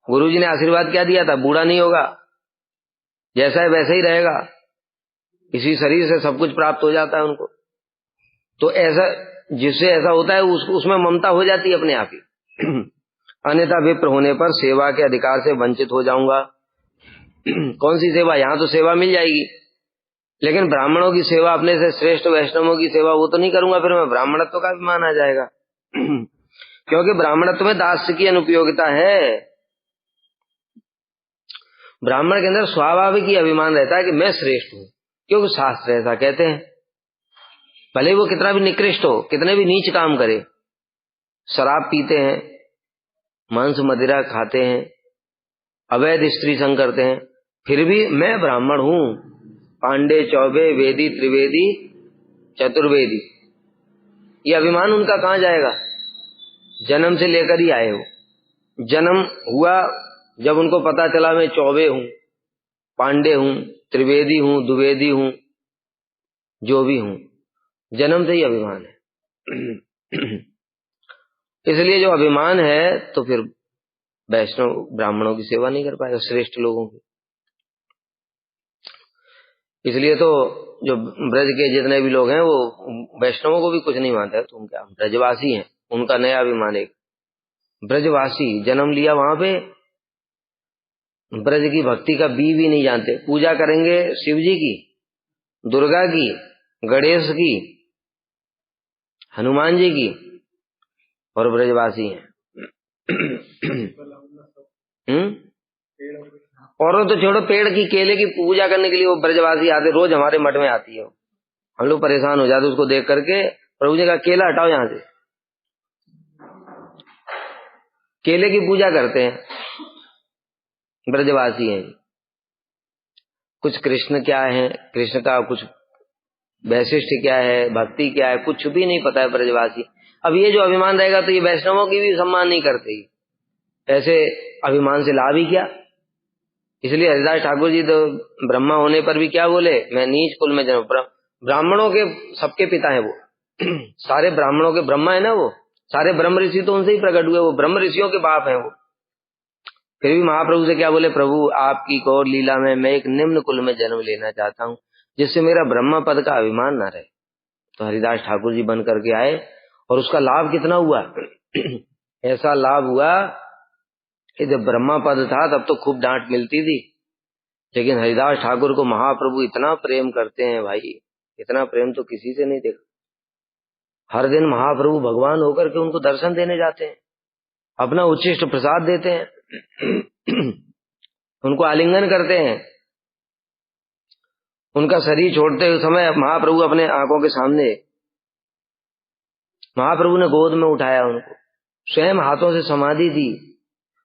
गुरु जी ने आशीर्वाद क्या दिया था, बूढ़ा नहीं होगा, जैसा है वैसा ही रहेगा, इसी शरीर से सब कुछ प्राप्त हो जाता है उनको। तो ऐसा जिससे ऐसा होता है उसमें ममता हो जाती है अपने आप ही। अन्यथा विप्र होने पर सेवा के अधिकार से वंचित हो जाऊंगा। कौन सी सेवा, यहाँ तो सेवा मिल जाएगी, लेकिन ब्राह्मणों की सेवा, अपने से श्रेष्ठ वैष्णवों की सेवा वो तो नहीं करूंगा, फिर मैं ब्राह्मणत्व का अभिमान आ जाएगा। क्योंकि ब्राह्मणत्व में दास्य की अनुपयोगिता है। ब्राह्मण के अंदर स्वाभाविक ही अभिमान रहता है कि मैं श्रेष्ठ हूं, क्योंकि शास्त्र ऐसा कहते हैं। भले वो कितना भी निकृष्ट हो, कितने भी नीच काम करे, शराब पीते हैं, मांस मदिरा खाते हैं, अवैध स्त्री संग करते हैं, फिर भी मैं ब्राह्मण हूं, पांडे चौबे वेदी त्रिवेदी चतुर्वेदी, ये अभिमान उनका कहां जाएगा? जन्म से लेकर ही आए हो, जन्म हुआ जब उनको पता चला मैं चौबे हूं, पांडे हूं, त्रिवेदी हूं, द्विवेदी हूं, जो भी हूं, जन्म से ही अभिमान है। इसलिए जो अभिमान है तो फिर वैष्णव ब्राह्मणों की सेवा नहीं कर पाएगा, श्रेष्ठ लोगों की। इसलिए तो जो ब्रज के जितने भी लोग हैं वो वैष्णवों को भी कुछ नहीं मानते। तुम क्या, ब्रजवासी हैं, उनका नया अभिमान एक ब्रजवासी, जन्म लिया वहां पे, ब्रज की भक्ति का बी भी नहीं जानते। पूजा करेंगे शिव जी की, दुर्गा की, गणेश की, हनुमान जी की, और ब्रजवासी हैं। और तो छोड़ो, पेड़ की केले की पूजा करने के लिए वो ब्रजवासी आते, रोज हमारे मठ में आती है। हम लोग परेशान हो जाते उसको देख करके, प्रभु जी का केला हटाओ यहाँ से। केले की पूजा करते हैं, ब्रजवासी हैं। कुछ कृष्ण क्या है, कृष्ण का कुछ वैशिष्ट क्या है, भक्ति क्या है, कुछ भी नहीं पता है ब्रजवासी। अब ये जो अभिमान रहेगा तो ये वैष्णवों की भी सम्मान नहीं करते, ऐसे अभिमान से लाभ ही क्या। इसलिए हरिदास ठाकुर जी तो ब्रह्मा होने पर भी क्या बोले, मैं नीच कुल में जन्म, ब्राह्मणों के सबके पिता है वो। सारे ब्राह्मणों के ब्रह्मा है ना वो, सारे ब्रह्म ऋषि तो उनसे ही प्रकट हुए, वो ब्रह्म ऋषियों के बाप हैं वो। फिर भी महाप्रभु से क्या बोले, प्रभु आपकी कौर लीला में मैं एक निम्न कुल में जन्म लेना चाहता हूँ, जिससे मेरा ब्रह्मा पद का अभिमान न रहे। तो हरिदास ठाकुर जी बन करके आए, और उसका लाभ कितना हुआ ऐसा लाभ हुआ कि जब ब्रह्मा पद था तब तो खूब डांट मिलती थी, लेकिन हरिदास ठाकुर को महाप्रभु इतना प्रेम करते हैं भाई, इतना प्रेम तो किसी से नहीं देखा। हर दिन महाप्रभु भगवान होकर के उनको दर्शन देने जाते हैं, अपना उच्छिष्ट प्रसाद देते हैं उनको आलिंगन करते हैं। उनका शरीर छोड़ते हुए समय महाप्रभु अपने आंखों के सामने, महाप्रभु ने गोद में उठाया उनको, स्वयं हाथों से समाधि दी,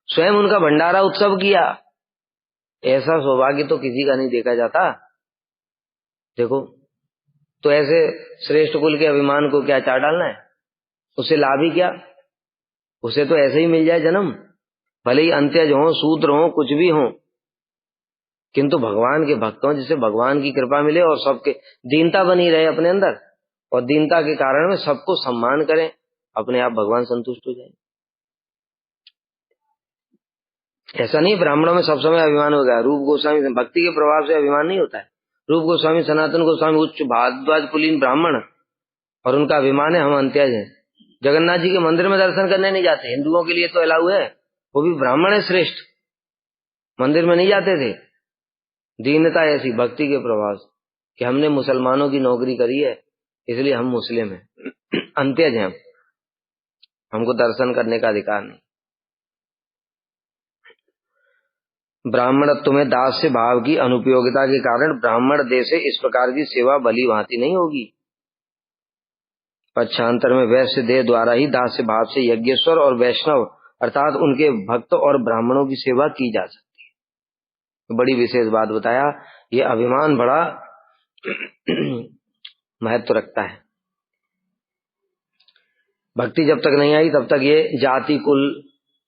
स्वयं उनका भंडारा उत्सव किया। ऐसा सौभाग्य तो किसी का नहीं देखा जाता। देखो, तो ऐसे श्रेष्ठ कुल के अभिमान को क्या चाट डालना है? उससे लाभ ही क्या? उसे तो ऐसे ही मिल जाए जन्म, भले ही अंत्यज हो, शूद्र हो, कुछ भी हो, किंतु भगवान के भक्त हों, जिससे भगवान की कृपा मिले और सबके दीनता बनी रहे अपने अंदर, और दीनता के कारण में सबको सम्मान करें, अपने आप भगवान संतुष्ट हो जाए। ऐसा नहीं ब्राह्मणों में सब समय अभिमान हो गया। रूप गोस्वामी भक्ति के प्रभाव से अभिमान नहीं होता है। रूप गोस्वामी, सनातन गोस्वामी उच्च भारद्वाज कुलीन ब्राह्मण, और उनका अभिमान है हम अंत्यज हैं। जगन्नाथ जी के मंदिर में दर्शन करने नहीं जाते, हिंदुओं के लिए तो अलाउ है, वो भी ब्राह्मण है श्रेष्ठ, मंदिर में नहीं जाते थे। दीनता ऐसी भक्ति के प्रभाव से कि हमने मुसलमानों की नौकरी करी है इसलिए हम मुस्लिम हैं अंत्यज हैं, हमको दर्शन करने का अधिकार नहीं। ब्राह्मणत्व में दास्य भाव की अनुपयोगिता के कारण ब्राह्मण देह से इस प्रकार की सेवा भली भांति नहीं होगी। पक्षांतर में वैश्य देह द्वारा ही दास्य भाव से यज्ञेश्वर और वैष्णव अर्थात उनके भक्त और ब्राह्मणों की सेवा की जा सकती है। बड़ी विशेष बात बताया, ये अभिमान बड़ा महत्व रखता है। भक्ति जब तक नहीं आई तब तक ये जाति कुल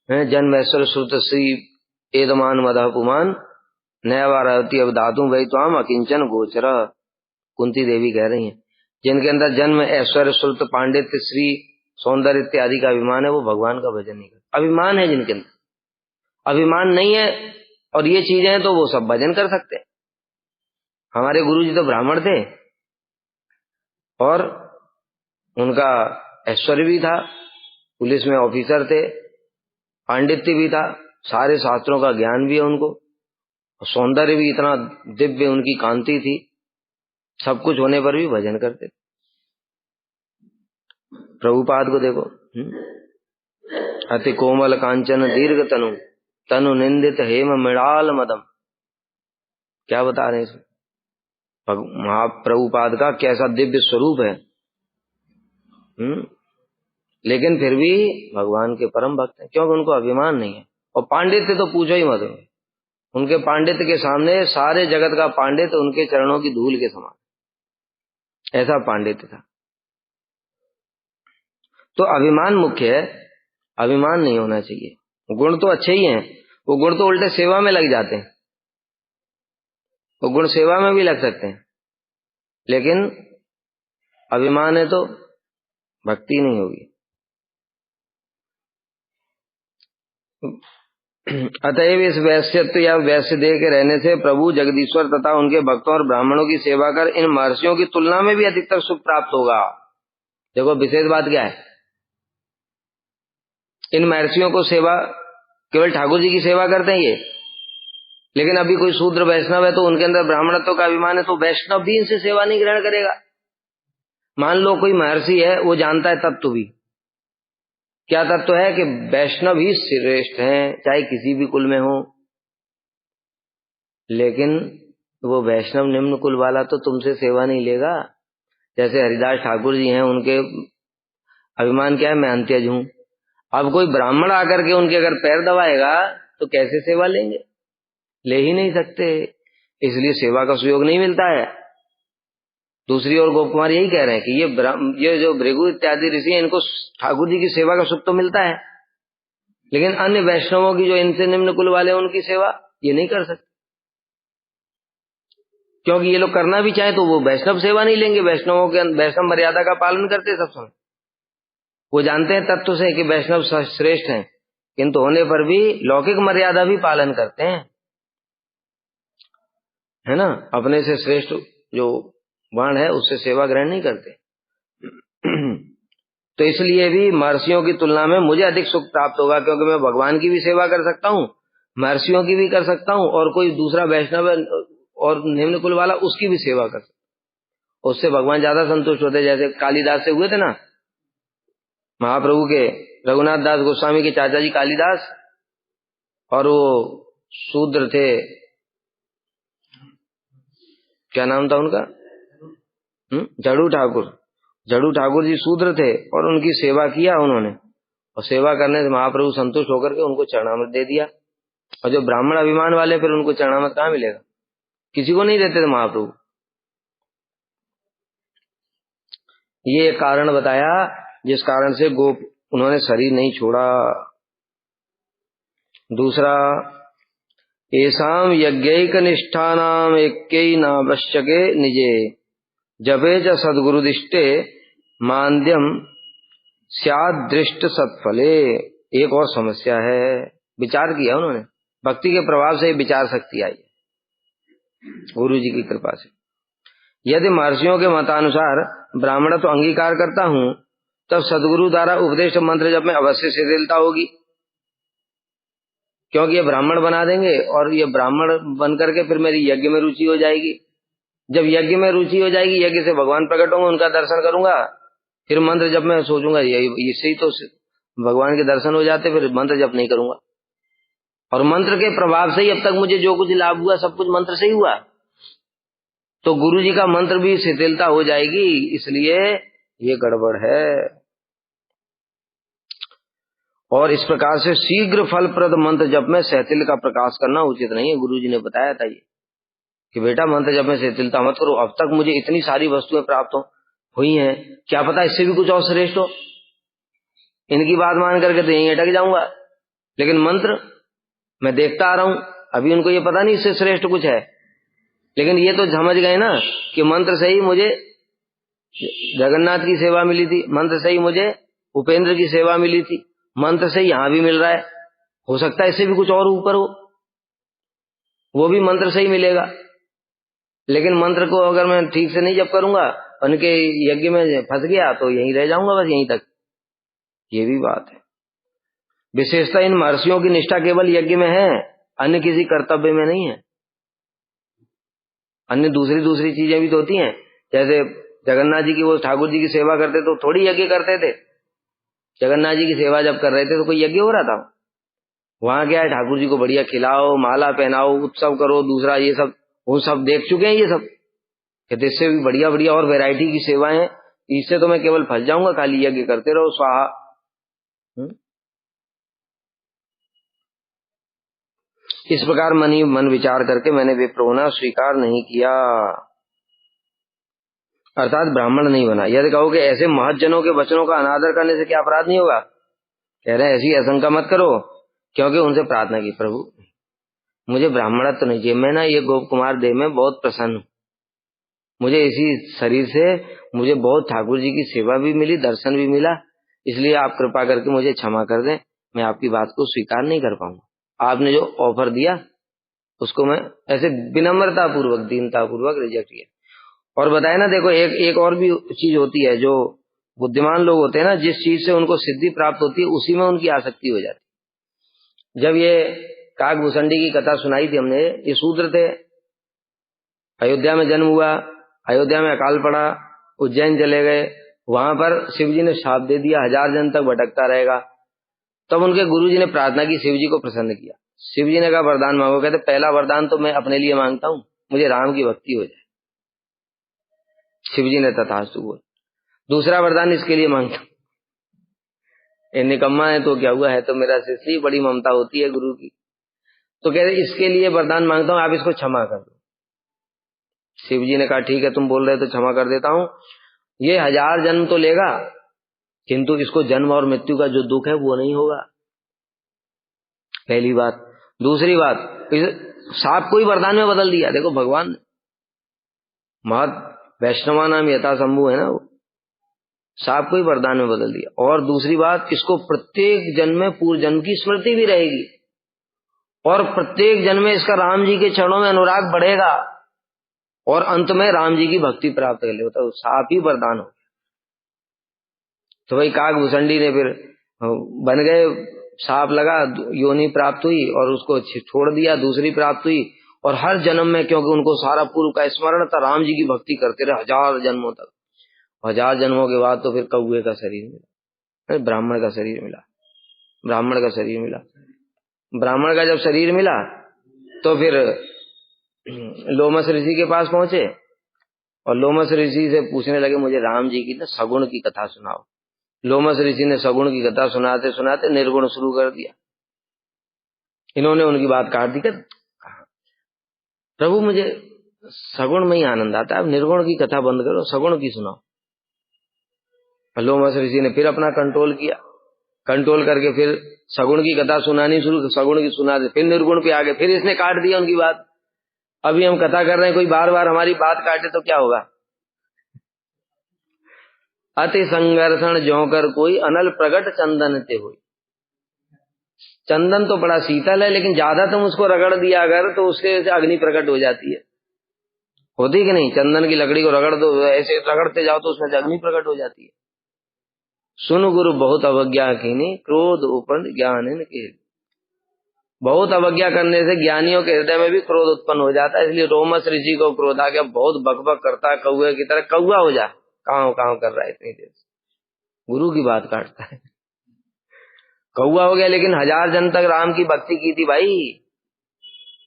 जन्म ऐश्वर्य श्रुत श्री एदमान मदह पुमान नयावारती अब धातु वही तो अकिंचन गोचर। कुंती देवी कह रही हैं, जिनके अंदर जन्म ऐश्वर्य श्रुत पांडित्य श्री सौंदर्य इत्यादि का अभिमान है, वो भगवान का भजन नहीं करते। अभिमान है जिनके अंदर, अभिमान नहीं है और ये चीजें हैं तो वो सब भजन कर सकते हैं। हमारे गुरु जी तो ब्राह्मण थे और उनका ऐश्वर्य भी था, पुलिस में ऑफिसर थे, पांडित्य भी था, सारे शास्त्रों का ज्ञान भी है उनको, सौंदर्य भी इतना दिव्य उनकी कांति थी, सब कुछ होने पर भी भजन करते। प्रभुपाद को देखो, अति कोमल कांचन दीर्घ तनु तनु निंदित हेम मृणाल मदम, क्या बता रहे हैं? महाप्रभुपाद का कैसा दिव्य स्वरूप है। लेकिन फिर भी भगवान के परम भक्त हैं, क्योंकि उनको अभिमान नहीं है। और पांडित्य तो पूछो ही मत, उनके पांडित्य के सामने सारे जगत का पांडित्य उनके चरणों की धूल के समान, ऐसा पांडित्य था। तो अभिमान मुख्य है, अभिमान नहीं होना चाहिए। गुण तो अच्छे ही हैं, वो गुण तो उल्टे सेवा में लग जाते हैं, वो गुण सेवा में भी लग सकते हैं, लेकिन अभिमान है तो भक्ति नहीं होगी। अतएव इस वैश्यत्व या वैश्य देह के रहने से प्रभु जगदीश्वर तथा उनके भक्तों और ब्राह्मणों की सेवा कर इन महर्षियों की तुलना में भी अधिकतर सुख प्राप्त होगा। देखो विशेष बात क्या है, इन महर्षियों को सेवा केवल ठाकुर जी की सेवा करते हैं ये, लेकिन अभी कोई शूद्र वैष्णव है तो उनके अंदर ब्राह्मणत्व का अभिमान है, तो वैष्णव भी इनसे सेवा नहीं ग्रहण करेगा। मान लो कोई महर्षि है, वो जानता है तत्व भी, क्या तत्व है कि वैष्णव ही श्रेष्ठ हैं चाहे किसी भी कुल में हो, लेकिन वो वैष्णव निम्न कुल वाला तो तुमसे सेवा नहीं लेगा। जैसे हरिदास ठाकुर जी हैं, उनके अभिमान क्या है, मैं अंत्यज हूं। अब कोई ब्राह्मण आकर के उनके अगर पैर दबाएगा तो कैसे सेवा लेंगे? ले ही नहीं सकते, इसलिए सेवा का सुयोग नहीं मिलता है। दूसरी ओर गोप कुमार यही कह रहे हैं कि ये जो भृगु इत्यादि ऋषि हैं, इनको ठाकुर जी की सेवा का सुख तो मिलता है, लेकिन अन्य वैष्णवों की जो इनसे निम्न कुल वाले उनकी सेवा ये नहीं कर सकते, क्योंकि ये लोग करना भी चाहे तो वो वैष्णव सेवा नहीं लेंगे। वैष्णवों के वैष्णव मर्यादा का पालन करते सब समय, वो जानते हैं तत्व से कि वैष्णव श्रेष्ठ हैं, किंतु होने पर भी लौकिक मर्यादा भी पालन करते हैं, है ना। अपने से श्रेष्ठ जो वर्ण है उससे सेवा ग्रहण नहीं करते। तो इसलिए भी महर्षियों की तुलना में मुझे अधिक सुख प्राप्त होगा, क्योंकि मैं भगवान की भी सेवा कर सकता हूँ, महर्षियों की भी कर सकता हूँ, और कोई दूसरा वैष्णव और निम्न कुल वाला उसकी भी सेवा कर सकता हूँ। उससे भगवान ज्यादा संतुष्ट होते। जैसे कालिदास से हुए थे ना, महाप्रभु के रघुनाथ दास गोस्वामी के चाचा जी कालिदास, और वो शूद्र थे, क्या नाम था उनका, जड़ू ठाकुर। जड़ू ठाकुर जी शूद्र थे और उनकी सेवा किया उन्होंने, और सेवा करने से महाप्रभु संतुष्ट होकर के उनको चरणामृत दे दिया। और जो ब्राह्मण अभिमान वाले, फिर उनको चरणामृत कहाँ मिलेगा, किसी को नहीं देते थे महाप्रभु। ये एक कारण बताया जिस कारण से गोप उन्होंने शरीर नहीं छोड़ा। दूसरा, एसाम यज्ञैक निष्ठानाम एकै नावश्यके निजे जपे च सद्गुरुदिष्टे मान्द्यम स्यादृष्ट सत्फले। एक और समस्या है, विचार किया उन्होंने, भक्ति के प्रभाव से विचार शक्ति आई गुरु जी की कृपा से। यदि महर्षियों के मतानुसार ब्राह्मण तो अंगीकार करता हूं, तब सदगुरु द्वारा उपदेश मंत्र जब में अवश्य शिथिलता होगी, क्योंकि ये ब्राह्मण बना देंगे और ये ब्राह्मण बन करके फिर मेरी यज्ञ में रुचि हो जाएगी। जब यज्ञ में रुचि हो जाएगी, यज्ञ से भगवान प्रकट होंगे, उनका दर्शन करूंगा, फिर मंत्र जब मैं सोचूंगा इससे ही तो भगवान के दर्शन हो जाते, फिर मंत्र जप नहीं करूंगा। और मंत्र के प्रभाव से ही अब तक मुझे जो कुछ लाभ हुआ सब कुछ मंत्र से ही हुआ, तो गुरु जी का मंत्र भी शिथिलता हो जाएगी, इसलिए ये गड़बड़ है। और इस प्रकार से शीघ्र फलप्रद मंत्र जप में शिथिल का प्रकाश करना उचित नहीं है। गुरु जी ने बताया था ये कि बेटा मंत्र जप में शिथिलता मत करो। अब तक मुझे इतनी सारी वस्तुएं प्राप्त हुई हैं, क्या पता इससे भी कुछ और श्रेष्ठ हो, इनकी बात मान करके तो यहीं अटक जाऊंगा। लेकिन मंत्र मैं देखता आ रहा हूं, अभी उनको ये पता नहीं इससे श्रेष्ठ कुछ है, लेकिन ये तो समझ गए ना कि मंत्र से ही मुझे जगन्नाथ की सेवा मिली थी, मंत्र से ही मुझे उपेंद्र की सेवा मिली थी, मंत्र से ही यहां भी मिल रहा है, हो सकता है इससे भी कुछ और ऊपर हो, वो भी मंत्र से ही मिलेगा। लेकिन मंत्र को अगर मैं ठीक से नहीं जप करूंगा, उनके यज्ञ में फंस गया तो यहीं रह जाऊंगा, बस यहीं तक। ये भी बात है। विशेषता इन महर्षियों की निष्ठा केवल यज्ञ में है, अन्य किसी कर्तव्य में नहीं है। अन्य दूसरी चीजें भी तो होती हैं, जैसे जगन्नाथ जी की, वो ठाकुर जी की सेवा करते तो थोड़ी यज्ञ करते थे। जगन्नाथ जी की सेवा जब कर रहे थे तो कोई यज्ञ हो रहा था? वहां क्या है, ठाकुर जी को बढ़िया खिलाओ, माला पहनाओ, उत्सव करो, दूसरा ये सब, वो सब देख चुके हैं ये सब, कहते इससे भी बढ़िया बढ़िया और वैरायटी की सेवाएं, इससे तो मैं केवल फंस जाऊंगा, खाली यज्ञ करते रहो स्वाहा। इस प्रकार मन विचार करके मैंने विप्रोना स्वीकार नहीं किया, अर्थात ब्राह्मण नहीं बना। यदि कहोगे ऐसे महज्जनों के वचनों का अनादर करने से क्या अपराध नहीं होगा, कह रहे हैं ऐसी आशंका मत करो, क्योंकि उनसे प्रार्थना की, प्रभु मुझे ब्राह्मणत्व तो नहीं चाहिए, मैं ना ये गोप कुमार देह में बहुत प्रसन्न हूं, मुझे इसी शरीर से मुझे बहुत ठाकुर जी की सेवा भी मिली, दर्शन भी मिला, इसलिए आप कृपा करके मुझे क्षमा कर दें, मैं आपकी बात को स्वीकार नहीं कर पाऊंगा। आपने जो ऑफर दिया उसको मैं ऐसे विनम्रता पूर्वक, दीनता पूर्वक रिजेक्ट किया। और बताया ना, देखो एक और भी चीज होती है, जो बुद्धिमान लोग होते हैं ना, जिस चीज से उनको सिद्धि प्राप्त होती है उसी में उनकी आसक्ति हो जाती। जब ये काकभूषणी की कथा सुनाई थी हमने, ये शूद्र थे, अयोध्या में जन्म हुआ, अयोध्या में अकाल पड़ा, उज्जैन चले गए, वहां पर शिव जी ने शाप दे दिया 1000 जन तक भटकता रहेगा। तब उनके गुरु जी ने प्रार्थना की, शिव जी को प्रसन्न किया। शिव जी ने कहा वरदान मांगो, कहते पहला वरदान तो मैं अपने लिए मांगता हूं, मुझे राम की भक्ति हो जाए। शिव जी ने तथास्तु बोल। दूसरा वरदान इसके लिए मांगता हूं, ये निकम्मा है तो क्या हुआ, है तो मेरा शिष्य, बड़ी ममता होती है गुरु की, तो कहते इसके लिए वरदान मांगता हूं, आप इसको क्षमा कर दो। शिव जी ने कहा ठीक है, तुम बोल रहे तो क्षमा कर देता हूं, ये 1000 जन्म तो लेगा, किंतु इसको जन्म और मृत्यु का जो दुख है वो नहीं होगा, पहली बात। दूसरी बात, साप को ही वरदान में बदल दिया। देखो भगवान महत वैष्णवा नाम यथा शंभु है ना, वो साप को ही वरदान में बदल दिया। और दूसरी बात, इसको प्रत्येक जन्म में पूर्व जन्म की स्मृति भी रहेगी, और प्रत्येक जन्म में इसका राम जी के चरणों में अनुराग बढ़ेगा, और अंत में राम जी की भक्ति प्राप्त कर ले। तो साप ही वरदान हो। तो भाई काकभूषणी ने फिर बन गए, साप लगा, योनि प्राप्त हुई और उसको छोड़ दिया, दूसरी प्राप्त हुई। और हर जन्म में, क्योंकि उनको सारा पूर्व का स्मरण था, राम जी की भक्ति करते रहे 1000 जन्मों तक। 1000 जन्मों के बाद तो फिर कौए का शरीर मिला, ब्राह्मण का शरीर मिला। ब्राह्मण का शरीर मिला, ब्राह्मण का जब शरीर मिला तो फिर लोमस ऋषि के पास पहुंचे और लोमस ऋषि से पूछने लगे, मुझे राम जी की ना सगुण की कथा सुनाओ। लोमस ऋषि ने सगुण की कथा सुनाते सुनाते निर्गुण शुरू कर दिया। इन्होंने उनकी बात काट दी, प्रभु मुझे सगुण में ही आनंद आता है, अब निर्गुण की कथा बंद करो, सगुण की सुनाओ। लोमस ऋषि ने फिर अपना कंट्रोल किया, कंट्रोल करके फिर सगुण की कथा सुनानी शुरू, सगुण की सुना दे, फिर निर्गुण पे आ गए, फिर इसने काट दिया उनकी बात। अभी हम कथा कर रहे हैं, कोई बार बार हमारी बात काटे तो क्या होगा। अति संघर्षण जोकर कोई अनल प्रगट चंदन ते हुई। चंदन तो बड़ा शीतल है, लेकिन ज्यादा तुम उसको रगड़ दिया अगर तो उसके अग्नि प्रकट हो जाती है, होती कि नहीं। चंदन की लकड़ी को रगड़ दो, ऐसे रगड़ते जाओ तो उसमें से अग्नि प्रकट हो जाती है। सुन गुरु बहुत अवज्ञा कीनी क्रोध उपन ज्ञान के। बहुत अवज्ञा करने से ज्ञानियों के हृदय में भी क्रोध उत्पन्न हो जाता है। इसलिए रोमस ऋषि को क्रोध आ गया, बहुत बकबक करता है, कौए की तरह कौआ हो जा, काँव काँव कर रहा है इतनी देर से, गुरु की बात काटता है, कौआ हो गया। लेकिन 1000 जन तक राम की भक्ति की थी भाई,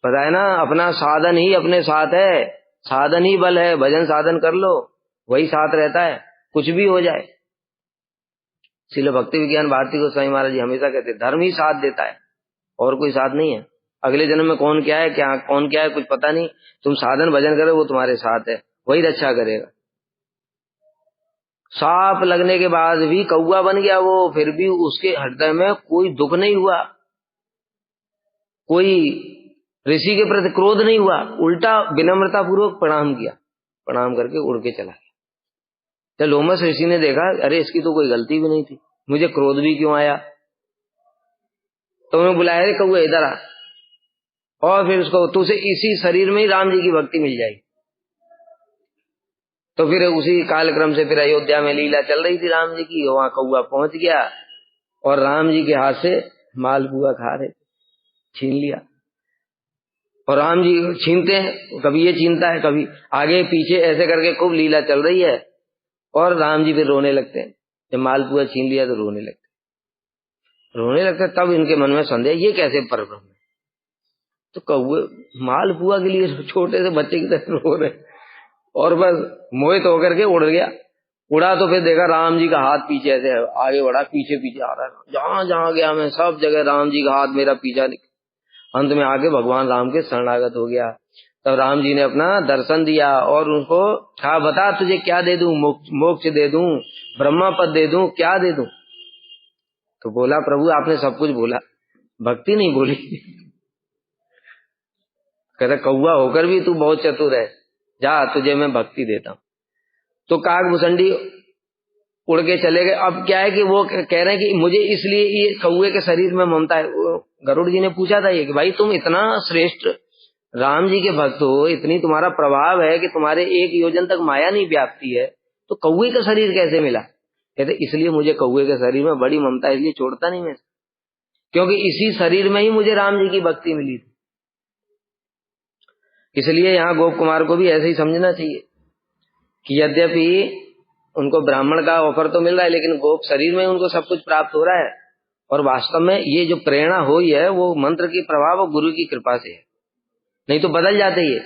पता है ना, अपना साधन ही अपने साथ है, साधन ही बल है, भजन साधन कर लो वही साथ रहता है, कुछ भी हो जाए। श्रील भक्ति विज्ञान भारती गोस्वामी महाराज जी हमेशा कहते धर्म ही साथ देता है और कोई साथ नहीं है। अगले जन्म में कौन क्या है, कौन क्या है कुछ पता नहीं, तुम साधन भजन करो वो तुम्हारे साथ है, वही रक्षा करेगा। सांप लगने के बाद भी कौआ बन गया वो, फिर भी उसके हृदय में कोई दुख नहीं हुआ, कोई ऋषि के प्रति क्रोध नहीं हुआ, उल्टा विनम्रता पूर्वक प्रणाम किया, प्रणाम करके उड़ के चला गया। जब लोमस ऋषि ने देखा, अरे इसकी तो कोई गलती भी नहीं थी, मुझे क्रोध भी क्यों आया, तो उन्हें बुलाया, अरे कौआ इधर आ, और फिर उसको तुझे इसी शरीर में ही राम जी की भक्ति मिल जाएगी। तो फिर उसी कालक्रम से फिर अयोध्या में लीला चल रही थी राम जी की, वहां कौआ पहुंच गया और राम जी के हाथ से मालपुआ खा रहे, छीन लिया। और राम जी छीनते हैं, कभी ये छीनता है, कभी आगे पीछे, ऐसे करके खूब लीला चल रही है। और राम जी फिर रोने लगते हैं, जब मालपुआ छीन लिया तो रोने लगते। तब इनके मन में संदेह, ये कैसे परब्रह्म है, तो कौए मालपुआ के लिए छोटे से बच्चे की तरह रो रहे, और बस मोहित होकर के उड़ गया। उड़ा तो फिर देखा राम जी का हाथ पीछे ऐसे आगे बढ़ा, पीछे पीछे आ रहा है, जहां जहां गया मैं सब जगह राम जी का हाथ मेरा पीछा निकला। अंत में आके भगवान राम के शरणागत हो गया। तब राम जी ने अपना दर्शन दिया और उनको कहा, बता तुझे क्या दे दूं, मोक्ष दे दूं, ब्रह्मा पद दे दूं, क्या दे दूं। तो बोला, प्रभु आपने सब कुछ बोला, भक्ति नहीं बोली। कहता कौआ होकर भी तू बहुत चतुर है, जा तुझे मैं भक्ति देता हूं। तो काकभूषणी उड़ के चले गए। अब क्या है कि वो कह रहे हैं कि मुझे इसलिए ये कौए के शरीर में ममता है। गरुड़ जी ने पूछा था ये कि भाई तुम इतना श्रेष्ठ राम जी के भक्त हो, इतनी तुम्हारा प्रभाव है कि तुम्हारे 1 योजन तक माया नहीं व्याप्ति है, तो कौए का शरीर कैसे मिला। कहते इसलिए मुझे कौए के शरीर में बड़ी ममता है, इसलिए छोड़ता नहीं मैं, क्योंकि इसी शरीर में ही मुझे राम जी की भक्ति मिली थी। इसलिए यहाँ गोप कुमार को भी ऐसे ही समझना चाहिए कि यद्यपि उनको ब्राह्मण का ऑफर तो मिल रहा है, लेकिन गोप शरीर में उनको सब कुछ प्राप्त हो रहा है। और वास्तव में ये जो प्रेरणा हुई है वो मंत्र की प्रभाव और गुरु की कृपा से है, नहीं तो बदल जाते, ये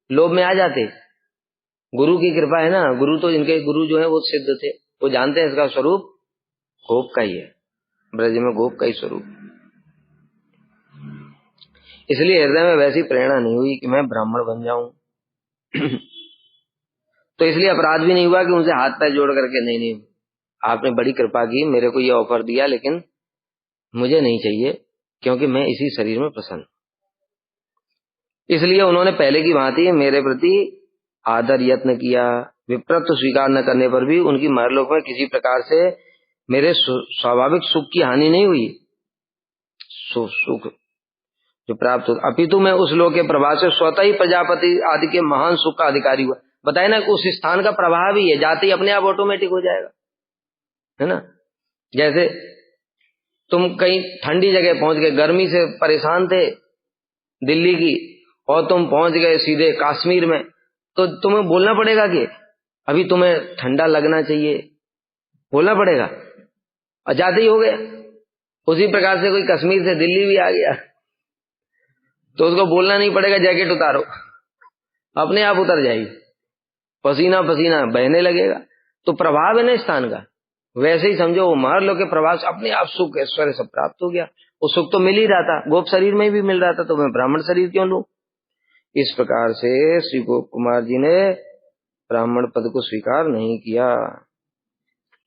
लोभ में आ जाते। गुरु की कृपा है ना, गुरु तो इनके गुरु जो है वो सिद्ध थे, वो जानते हैं इसका स्वरूप गोप का ही है, ब्रज में गोप का ही स्वरूप। इसलिए हृदय में वैसी प्रेरणा नहीं हुई कि मैं ब्राह्मण बन जाऊं। तो इसलिए अपराध भी नहीं हुआ कि उनसे हाथ पैर जोड़ करके नहीं आपने बड़ी कृपा की, मेरे को ये ऑफर दिया, लेकिन मुझे नहीं चाहिए, क्योंकि मैं इसी शरीर में प्रसन्न। इसलिए उन्होंने पहले की भांति मेरे प्रति आदर यत्न किया। विप्रत्व स्वीकार न करने पर भी उनकी मरलोक में किसी प्रकार से मेरे स्वाभाविक सुख की हानि नहीं हुई। सुख जो प्राप्त हो, अपितु मैं उस लोक के प्रभाव से स्वतः ही प्रजापति आदि के महान सुख का अधिकारी हुआ। बताए ना, उस स्थान का प्रभाव ही है, जाते ही अपने आप ऑटोमेटिक हो जाएगा, है ना। जैसे तुम कहीं ठंडी जगह पहुंच गए, गर्मी से परेशान थे दिल्ली की, और तुम पहुंच गए सीधे कश्मीर में, तो तुम्हें बोलना पड़ेगा कि अभी तुम्हें ठंडा लगना चाहिए, बोलना पड़ेगा, और जाते ही हो गया। उसी प्रकार से कोई कश्मीर से दिल्ली भी आ गया तो उसको बोलना नहीं पड़ेगा जैकेट उतारो, अपने आप उतर जाएगी, पसीना पसीना बहने लगेगा। तो प्रभाव है ना स्थान का। वैसे ही समझो वो महर्लोक के प्रभाव से अपने आप सुख ऐश्वर्य सब प्राप्त हो गया। वो सुख तो मिल ही रहा था, गोप शरीर में भी मिल रहा था, तो मैं ब्राह्मण शरीर क्यों लूं। इस प्रकार से श्री गोप कुमार जी ने ब्राह्मण पद को स्वीकार नहीं किया।